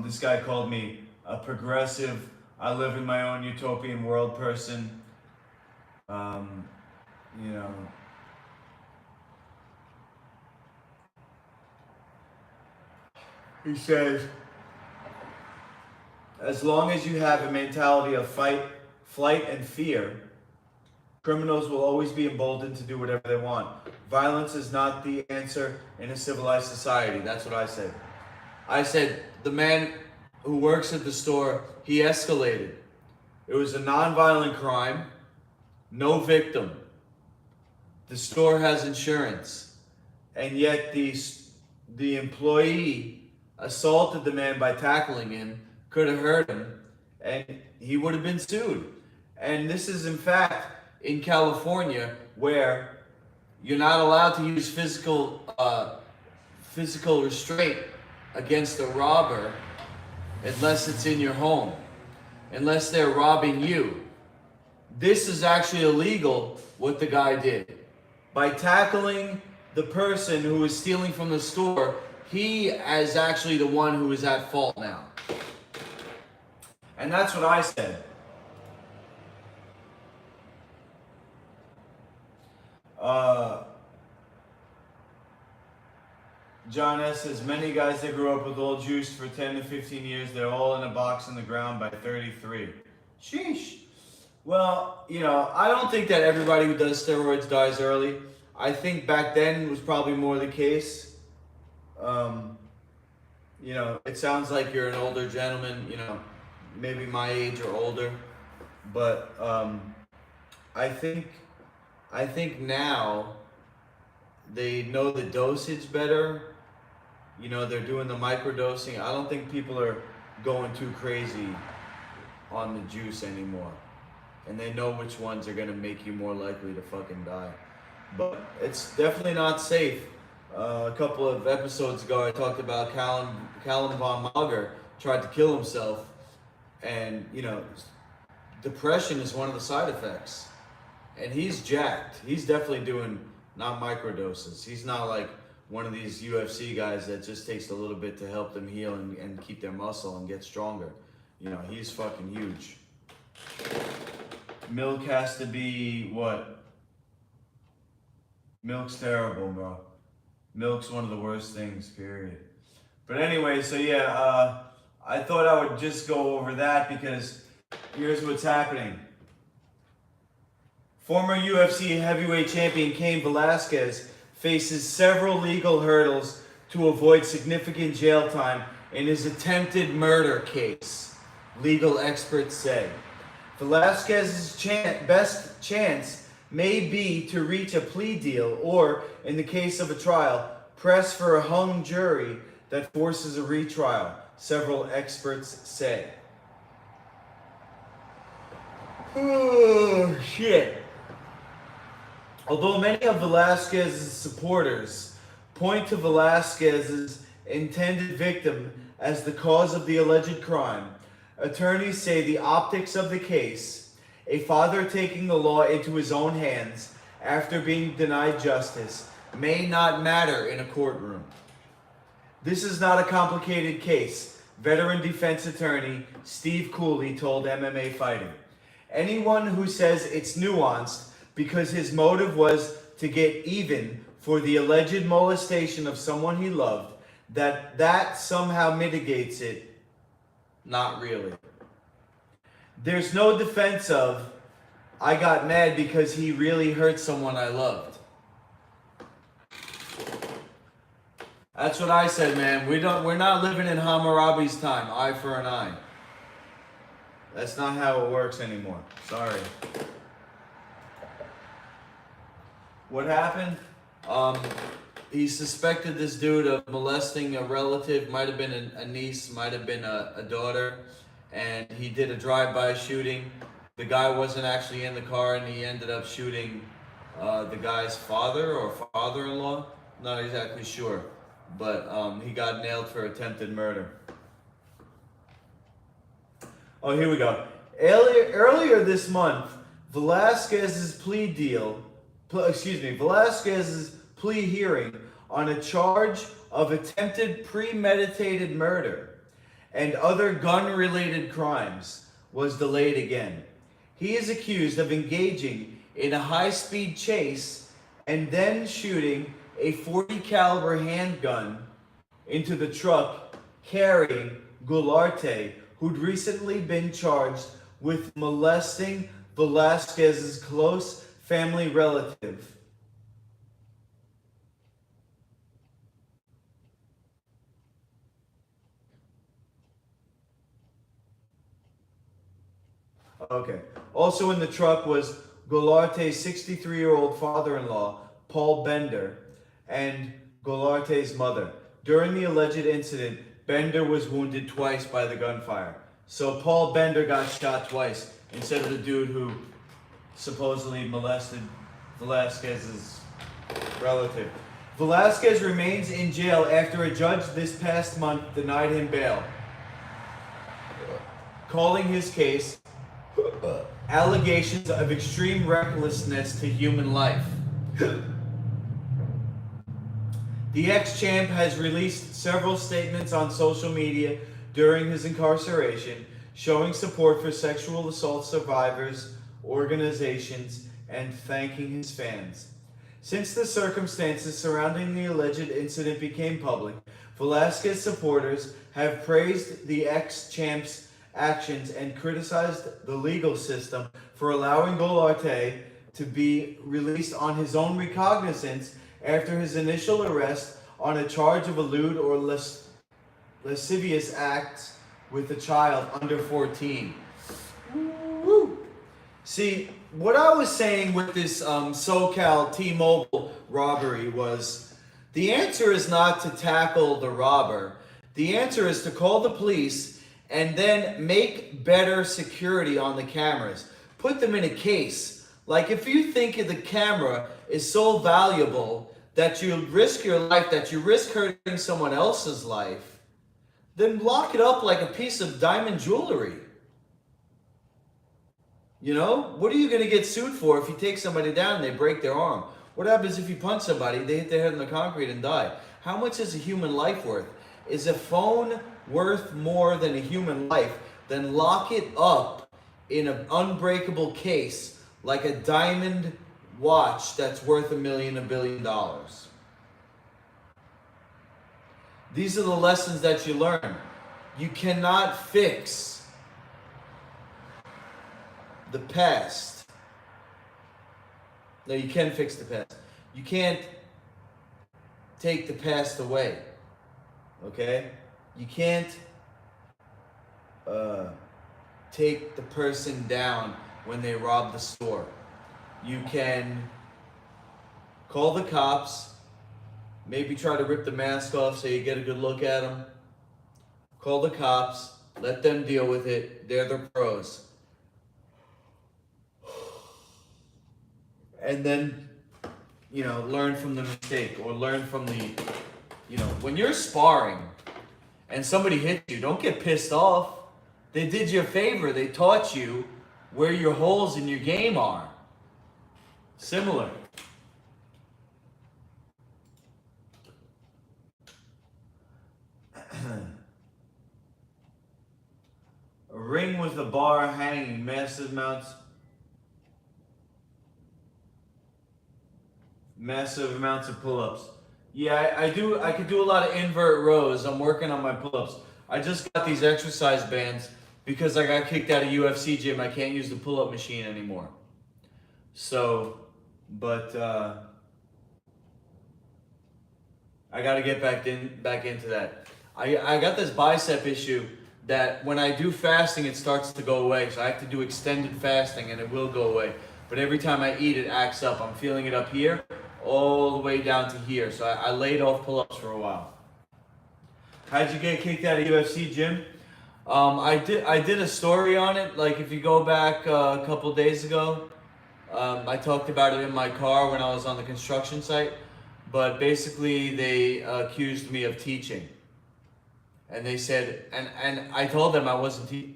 This guy called me a progressive, I live in my own utopian world person. You know, he says, as long as you have a mentality of fight, flight, and fear, criminals will always be emboldened to do whatever they want. Violence is not the answer in a civilized society. That's what I said. I said, the man who works at the store, he escalated. It was a non-violent crime, no victim. The store has insurance. And yet the employee assaulted the man by tackling him, could have hurt him, and he would have been sued. And this is in fact in California, where you're not allowed to use physical restraint against a robber unless it's in your home, unless they're robbing you. This is actually illegal, what the guy did. By tackling the person who was stealing from the store, he is actually the one who is at fault now. And that's what I said. John S. says, many guys that grew up with old juice for 10 to 15 years, they're all in a box in the ground by 33. Sheesh. Well, you know, I don't think that everybody who does steroids dies early. I think back then was probably more the case. You know, it sounds like you're an older gentleman, you know, maybe my age or older. But I think now they know the dosage better. You know, they're doing the microdosing. I don't think people are going too crazy on the juice anymore. And they know which ones are going to make you more likely to fucking die. But it's definitely not safe. A couple of episodes ago, I talked about Callum von Mager tried to kill himself. And, you know, depression is one of the side effects. And he's jacked. He's definitely doing not microdoses. He's not like one of these UFC guys that just takes a little bit to help them heal and keep their muscle and get stronger. You know, he's fucking huge. Milk has to be what? Milk's terrible, bro. Milk's one of the worst things, period. But anyway, so yeah, I thought I would just go over that because here's what's happening. Former UFC heavyweight champion Cain Velasquez faces several legal hurdles to avoid significant jail time in his attempted murder case, legal experts say. Velasquez's best chance may be to reach a plea deal or, in the case of a trial, press for a hung jury that forces a retrial, several experts say. Oh, shit. Although many of Velasquez's supporters point to Velasquez's intended victim as the cause of the alleged crime, attorneys say the optics of the case, a father taking the law into his own hands after being denied justice, may not matter in a courtroom. This is not a complicated case, veteran defense attorney Steve Cooley told MMA Fighting. Anyone who says it's nuanced because his motive was to get even for the alleged molestation of someone he loved, that somehow mitigates it, not really. There's no defense of, I got mad because he really hurt someone I loved. That's what I said, man. We're not living in Hammurabi's time, eye for an eye. That's not how it works anymore. Sorry. What happened? He suspected this dude of molesting a relative, might have been a niece, might have been a daughter, and he did a drive-by shooting. The guy wasn't actually in the car, and he ended up shooting the guy's father or father-in-law. Not exactly sure, but he got nailed for attempted murder. Oh, here we go. Earlier this month, Velasquez's plea hearing on a charge of attempted premeditated murder and other gun-related crimes was delayed again. He is accused of engaging in a high-speed chase and then shooting a .40 caliber handgun into the truck carrying Goularte, who'd recently been charged with molesting Velasquez's close family relative. Okay. Also in the truck was Goularte's 63-year-old father-in-law, Paul Bender, and Goularte's mother. During the alleged incident, Bender was wounded twice by the gunfire. So Paul Bender got shot twice instead of the dude who supposedly molested Velasquez's relative. Velasquez remains in jail after a judge this past month denied him bail, calling his case allegations of extreme recklessness to human life. The ex-champ has released several statements on social media during his incarceration, showing support for sexual assault survivors, organizations, and thanking his fans. Since the circumstances surrounding the alleged incident became public, Velasquez supporters have praised the ex-champ's actions and criticized the legal system for allowing Goularte to be released on his own recognizance after his initial arrest on a charge of a lewd or lascivious acts with a child under 14. Woo. See, what I was saying with this SoCal T-Mobile robbery was, the answer is not to tackle the robber. The answer is to call the police and then make better security on the cameras. Put them in a case. Like, if you think the camera is so valuable that you risk your life, that you risk hurting someone else's life, then lock it up like a piece of diamond jewelry. You know? What are you going to get sued for if you take somebody down and they break their arm? What happens if you punch somebody, they hit their head on the concrete and die? How much is a human life worth? Is a phone worth more than a human life? Then lock it up in an unbreakable case like a diamond watch that's worth $1 billion. These are the lessons that you learn. You cannot fix the past. No, you can fix the past. You can't take the past away. Okay? You can't take the person down when they rob the store. You can call the cops, maybe try to rip the mask off so you get a good look at them. Call the cops, let them deal with it. They're the pros. And then, learn from the mistake, or learn from the, when you're sparring and somebody hits you, don't get pissed off. They did you a favor. They taught you where your holes in your game are. Similar. A ring with a bar hanging, massive amounts of pull-ups. Yeah, I could do a lot of invert rows. I'm working on my pull-ups. I just got these exercise bands because I got kicked out of Ufc Gym. I can't use the pull-up machine anymore. So, but I got to get back into that. I got this bicep issue that when I do fasting, it starts to go away. So I have to do extended fasting and it will go away. but every time I eat, it acts up. I'm feeling it up here, all the way down to here. So I laid off pull-ups for a while. How'd you get kicked out of UFC, Jim? I did a story on it. Like if you go back a couple days ago, I talked about it in my car when I was on the construction site. But basically, they accused me of teaching, and they said, and I told them I wasn't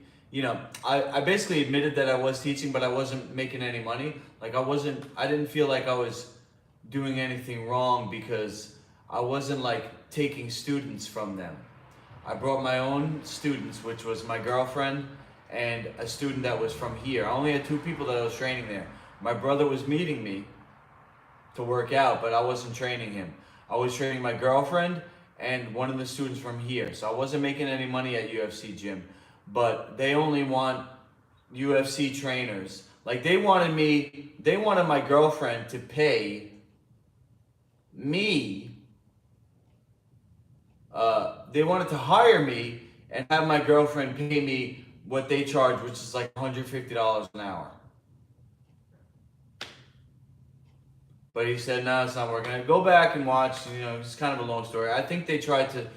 I basically admitted that I was teaching, but I wasn't making any money. Like I didn't feel like I was doing anything wrong because I wasn't like taking students from them. I brought my own students, which was my girlfriend and a student that was from here. I only had 2 people that I was training there. My brother was meeting me to work out, but I wasn't training him. I was training my girlfriend and one of the students from here. So I wasn't making any money at UFC Gym, but they only want UFC trainers. Like they wanted my girlfriend to pay me. They wanted to hire me and have my girlfriend pay me what they charge, which is like $150 an hour. But he said, no, it's not working. I go back and watch, it's kind of a long story. I think they tried to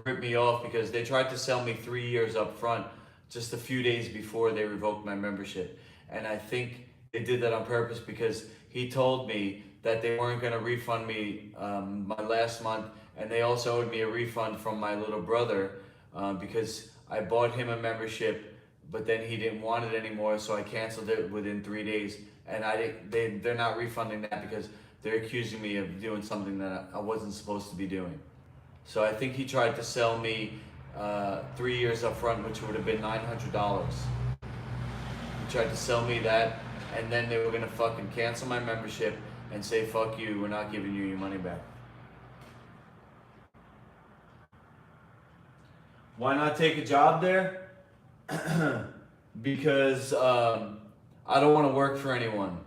rip me off because they tried to sell me 3 years up front just a few days before they revoked my membership. And I think they did that on purpose because he told me that they weren't going to refund me my last month. And they also owed me a refund from my little brother because I bought him a membership, but then he didn't want it anymore, so I canceled it within 3 days. And they're not refunding that because they're accusing me of doing something that I wasn't supposed to be doing. So I think he tried to sell me 3 years up front, which would have been $900. He tried to sell me that, and then they were gonna fucking cancel my membership and say, fuck you, we're not giving you your money back. Why not take a job there? Because I don't want to work for anyone.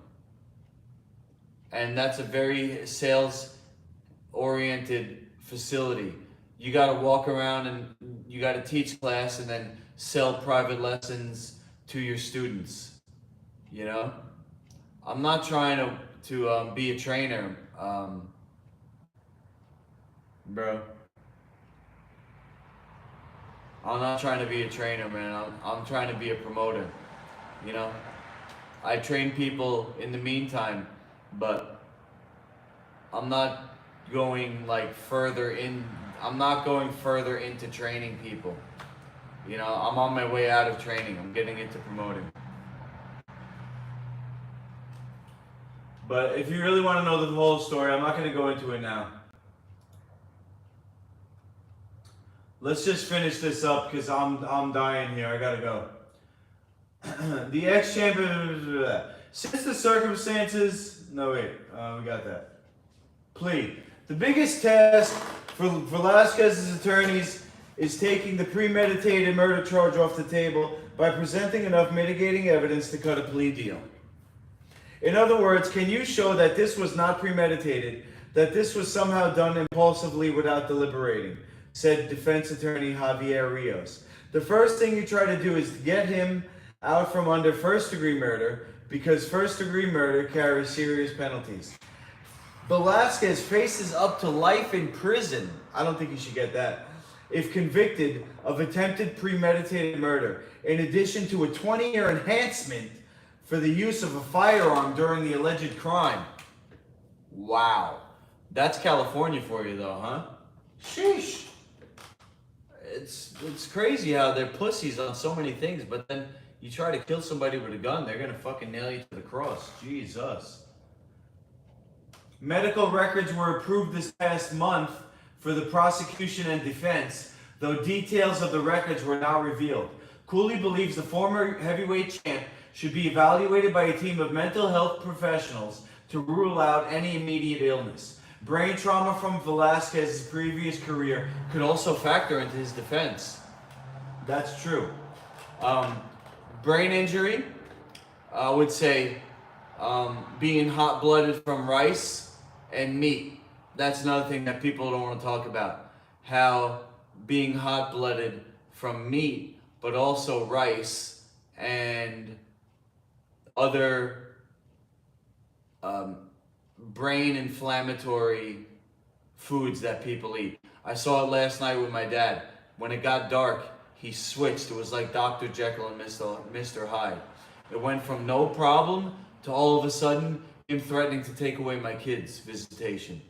And that's a very sales-oriented facility. You got to walk around and you got to teach class and then sell private lessons to your students. I'm not trying to be a trainer, bro. I'm not trying to be a trainer, man. I'm trying to be a promoter. I train people in the meantime, but I'm not going further into training people. I'm on my way out of training. I'm getting into promoting. But if you really want to know the whole story, I'm not going to go into it now. Let's just finish this up because I'm dying here. I gotta go. The ex-champion. Since the circumstances. No wait, we got that. Plea. The biggest task for Velasquez's attorneys is taking the premeditated murder charge off the table by presenting enough mitigating evidence to cut a plea deal. In other words, can you show that this was not premeditated, that this was somehow done impulsively without deliberating? Said defense attorney Javier Rios. The first thing you try to do is get him out from under first-degree murder because first-degree murder carries serious penalties. Velasquez faces up to life in prison. I don't think you should get that. If convicted of attempted premeditated murder, in addition to a 20-year enhancement for the use of a firearm during the alleged crime. Wow. That's California for you though, huh? Sheesh. It's crazy how they're pussies on so many things, but then you try to kill somebody with a gun, they're gonna fucking nail you to the cross. Jesus. Medical records were approved this past month for the prosecution and defense, though details of the records were not revealed. Cooley believes the former heavyweight champ should be evaluated by a team of mental health professionals to rule out any immediate illness. Brain trauma from Velasquez's previous career could also factor into his defense. That's true. Brain injury, I would say being hot-blooded from rice and meat. That's another thing that people don't want to talk about. How being hot-blooded from meat, but also rice and other brain inflammatory foods that people eat. I saw it last night with my dad. When it got dark, he switched. It was like Dr. Jekyll and Mr. Hyde. It went from no problem to all of a sudden him threatening to take away my kids' visitation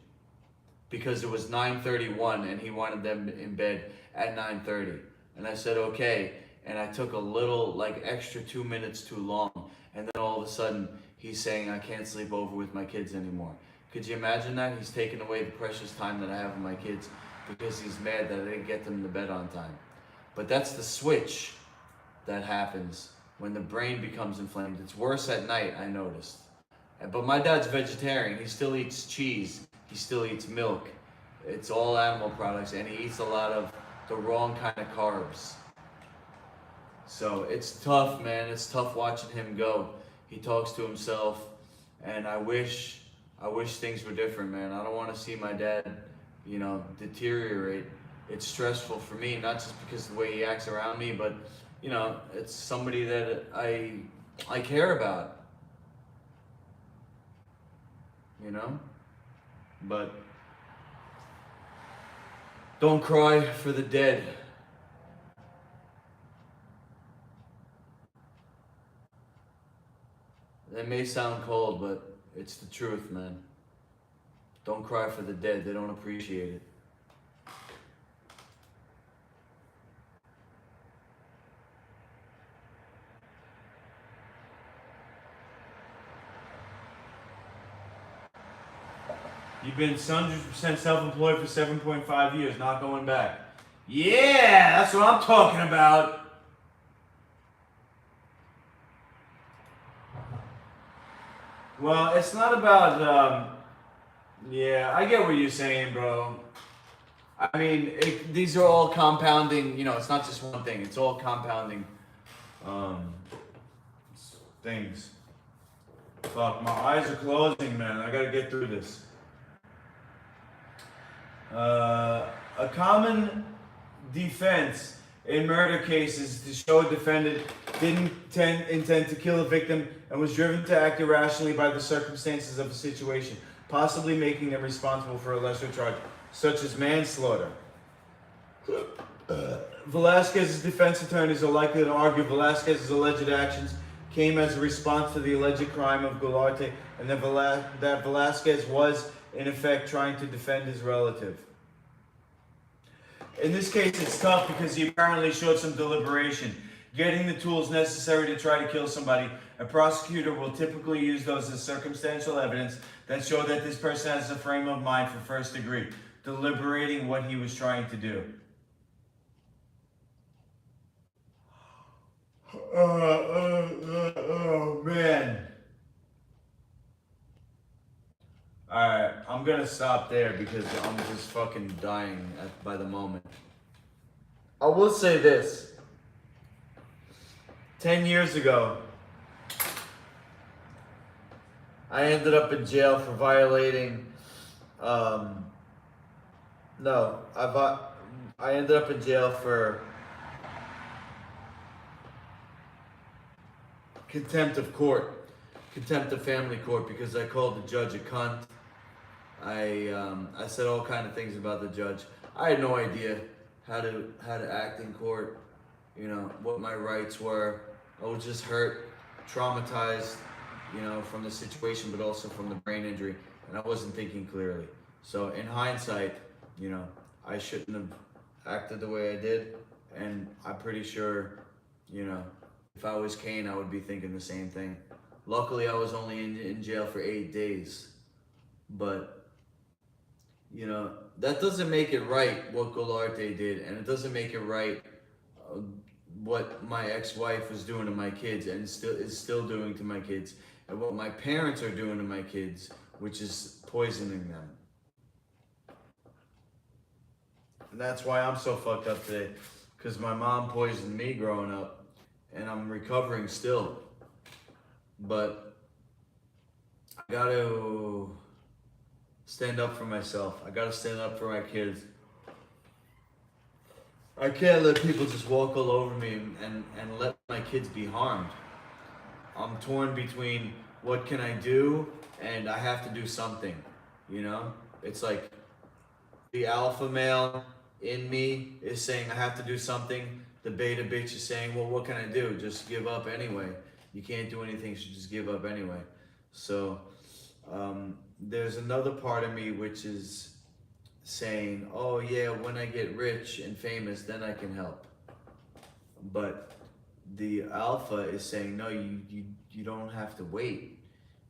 because it was 9:31 and he wanted them in bed at 9:30. And I said, okay. And I took a little, like extra 2 minutes too long. And then all of a sudden he's saying I can't sleep over with my kids anymore. Could you imagine that? He's taken away the precious time that I have with my kids because he's mad that I didn't get them to bed on time. But that's the switch that happens when the brain becomes inflamed. It's worse at night, I noticed. But my dad's vegetarian. He still eats cheese. He still eats milk. It's all animal products, and he eats a lot of the wrong kind of carbs. So it's tough, man. It's tough watching him go. He talks to himself, and I wish things were different, man. I don't want to see my dad, deteriorate. It's stressful for me, not just because of the way he acts around me, but it's somebody that I care about. But don't cry for the dead. That may sound cold, but it's the truth, man. Don't cry for the dead. They don't appreciate it. You've been 100% self-employed for 7.5 years, not going back. Yeah, that's what I'm talking about. Well, it's not about, I get what you're saying, bro. I mean, these are all compounding, it's not just one thing. It's all compounding things. Fuck, my eyes are closing, man. I gotta get through this. A common defense in murder cases to show a defendant didn't intend to kill a victim and was driven to act irrationally by the circumstances of the situation, possibly making them responsible for a lesser charge, such as manslaughter. Velasquez's defense attorneys are likely to argue Velasquez's alleged actions came as a response to the alleged crime of Goularte, and that Velasquez was, in effect, trying to defend his relative. In this case, it's tough because he apparently showed some deliberation. Getting the tools necessary to try to kill somebody, a prosecutor will typically use those as circumstantial evidence that show that this person has a frame of mind for first degree, deliberating what he was trying to do. Oh man. Alright, I'm gonna stop there because I'm just fucking dying by the moment. I will say this. 10 years ago, I ended up in jail for violating, I ended up in jail for contempt of court, contempt of family court, because I called the judge a cunt. I said all kind of things about the judge. I had no idea how to act in court, what my rights were. I was just hurt, traumatized, from the situation, but also from the brain injury, and I wasn't thinking clearly. So in hindsight, I shouldn't have acted the way I did, and I'm pretty sure, if I was Cain, I would be thinking the same thing. Luckily, I was only in jail for 8 days, but that doesn't make it right what Goularte did, and it doesn't make it right what my ex-wife was doing to my kids and is still doing to my kids, and what my parents are doing to my kids, which is poisoning them. And that's why I'm so fucked up today, because my mom poisoned me growing up, and I'm recovering still. But I gotta stand up for myself. I gotta stand up for my kids. I can't let people just walk all over me and let my kids be harmed. I'm torn between what can I do? And I have to do something, you know? It's like the alpha male in me is saying I have to do something. The beta bitch is saying, well, what can I do? Just give up anyway. You can't do anything, so just give up anyway. So there's another part of me which is saying, oh yeah, when I get rich and famous, then I can help. But the alpha is saying, no, you don't have to wait.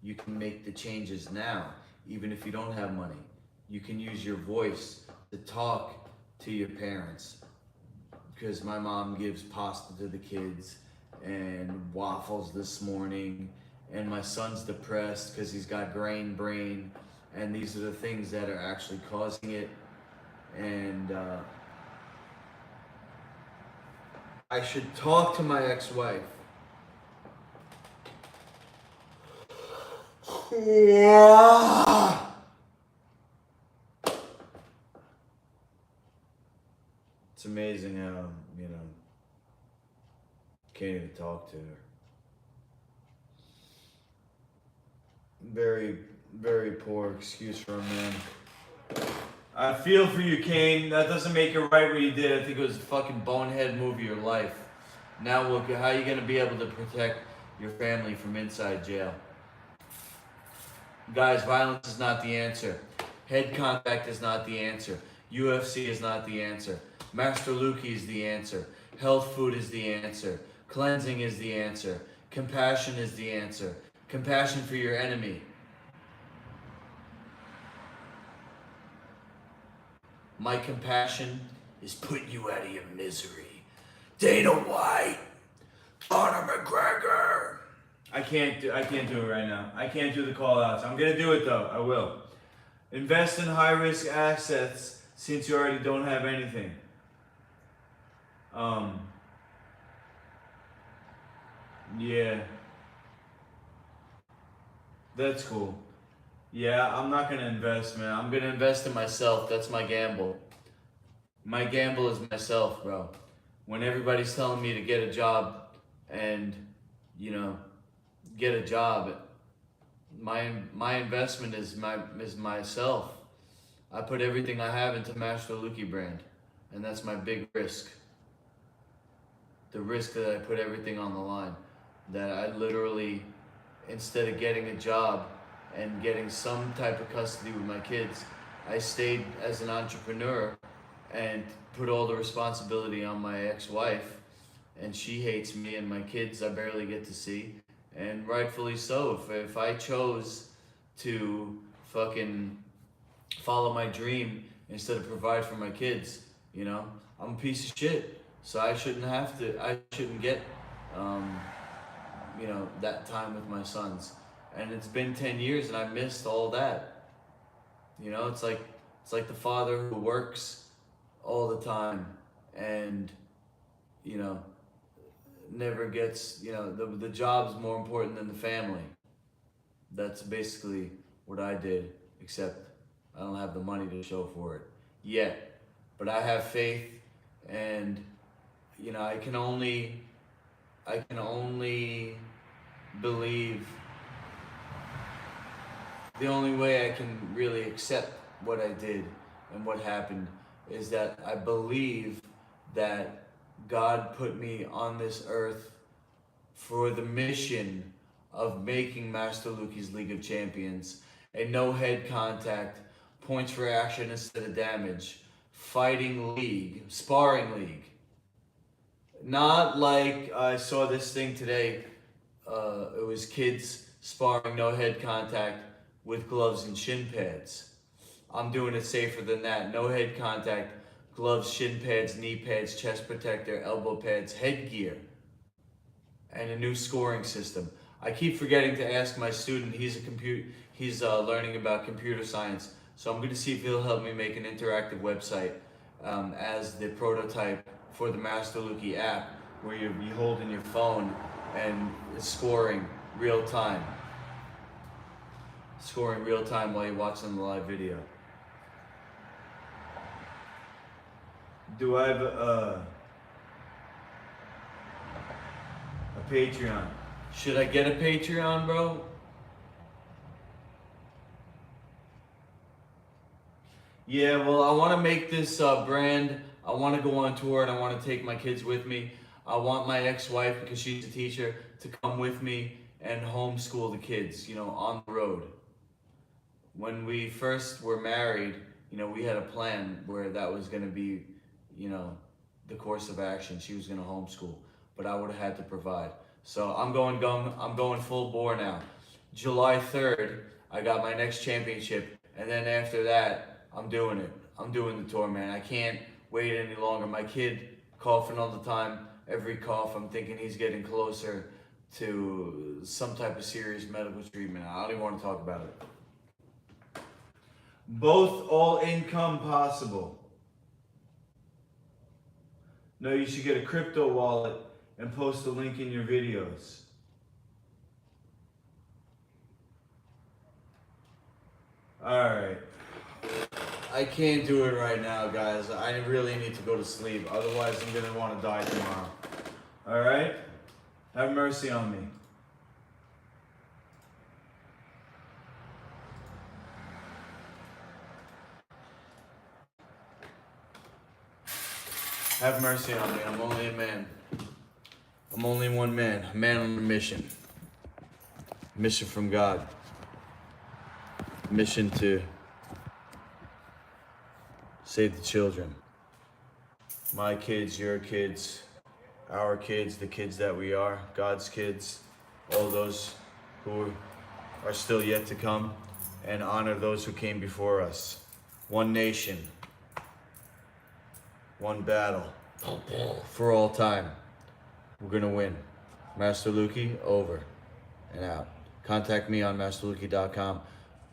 You can make the changes now, even if you don't have money. You can use your voice to talk to your parents. Because my mom gives pasta to the kids and waffles this morning, and my son's depressed because he's got grain brain, and these are the things that are actually causing it. And I should talk to my ex-wife. It's amazing how, you know, can't even talk to her. Very, very poor excuse for a man. I feel for you, Cain. That doesn't make it right what you did. I think it was a fucking bonehead move of your life. Now look, how are you going to be able to protect your family from inside jail? Guys, violence is not the answer. Head contact is not the answer. UFC is not the answer. Master Luki is the answer. Health food is the answer. Cleansing is the answer. Compassion is the answer. Compassion for your enemy. My compassion is put you out of your misery. Dana White, Conor McGregor. I can't do it right now. I can't do the call outs. I'm gonna do it though. I will. Invest in high risk assets since you already don't have anything. Yeah. That's cool. Yeah, I'm not gonna invest, man. I'm gonna invest in myself. That's my gamble. My gamble is myself, bro. When everybody's telling me to get a job and, you know, get a job, my investment is myself. I put everything I have into Master Luki brand, and that's my big risk. The risk that I put everything on the line. That I literally, instead of getting a job and getting some type of custody with my kids, I stayed as an entrepreneur and put all the responsibility on my ex-wife, and she hates me, and my kids I barely get to see, and rightfully so. If I chose to fucking follow my dream instead of provide for my kids, you know, I'm a piece of shit. So I shouldn't get, you know, that time with my sons. And it's been 10 years and I missed all that. You know, it's like the father who works all the time and, you know, never gets, you know, the job's more important than the family. That's basically what I did, except I don't have the money to show for it yet. But I have faith, and, you know, I can only believe. The only way I can really accept what I did and what happened is that I believe that God put me on this earth for the mission of making Master Luki's League of Champions, a no head contact, points for action instead of damage, fighting league, sparring league. Not like I saw this thing today, it was kids sparring no head contact with gloves and shin pads. I'm doing it safer than that. No head contact, gloves, shin pads, knee pads, chest protector, elbow pads, headgear, and a new scoring system. I keep forgetting to ask my student, he's learning about computer science, so I'm going to see if he'll help me make an interactive website as the prototype for the Master Luki app, where you'll be holding your phone and scoring real time. Scoring real time while you're watching the live video. Do I have a Patreon? Should I get a Patreon, bro? Yeah, well, I want to make this brand. I want to go on tour and I want to take my kids with me. I want my ex-wife, because she's a teacher, to come with me and homeschool the kids, on the road. When we first were married, we had a plan where that was going to be, the course of action. She was going to homeschool, but I would have had to provide. So I'm going full bore now. July 3rd, I got my next championship, and then after that, I'm doing it. I'm doing the tour, man. I can't wait any longer. My kid coughing all the time. Every cough, I'm thinking he's getting closer to some type of serious medical treatment. I don't even want to talk about it. Both all income possible. No, you should get a crypto wallet and post a link in your videos. Alright. I can't do it right now, guys. I really need to go to sleep. Otherwise, I'm going to want to die tomorrow. Alright? Have mercy on me. Have mercy on me. I'm only a man. I'm only one man. A man on a mission. Mission from God. Mission to save the children. My kids, your kids, our kids, the kids that we are, God's kids, all those who are still yet to come, and honor those who came before us. One nation, one battle, for all time. We're gonna win. Master Lukey, over and out. Contact me on masterlukey.com.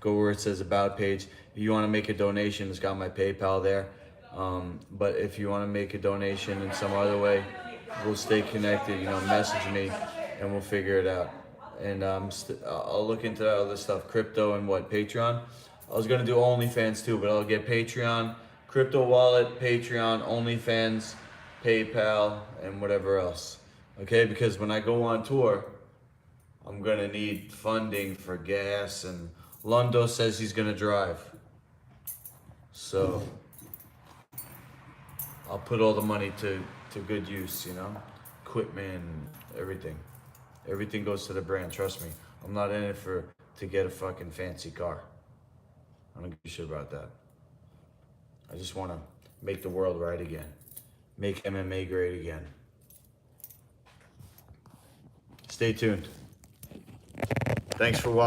Go where it says About page. If you want to make a donation, it's got my PayPal there. But if you want to make a donation in some other way, we'll stay connected. Message me and we'll figure it out. And I'll look into that other stuff, crypto and Patreon. I was gonna do OnlyFans too, but I'll get Patreon, crypto wallet, Patreon, OnlyFans, PayPal, and whatever else. Okay, because when I go on tour, I'm gonna need funding for gas, and Lundo says he's gonna drive. So I'll put all the money to good use, equipment, everything. Everything goes to the brand, trust me. I'm not in it to get a fucking fancy car. I don't give a shit about that. I just wanna make the world right again. Make MMA great again. Stay tuned. Thanks for watching.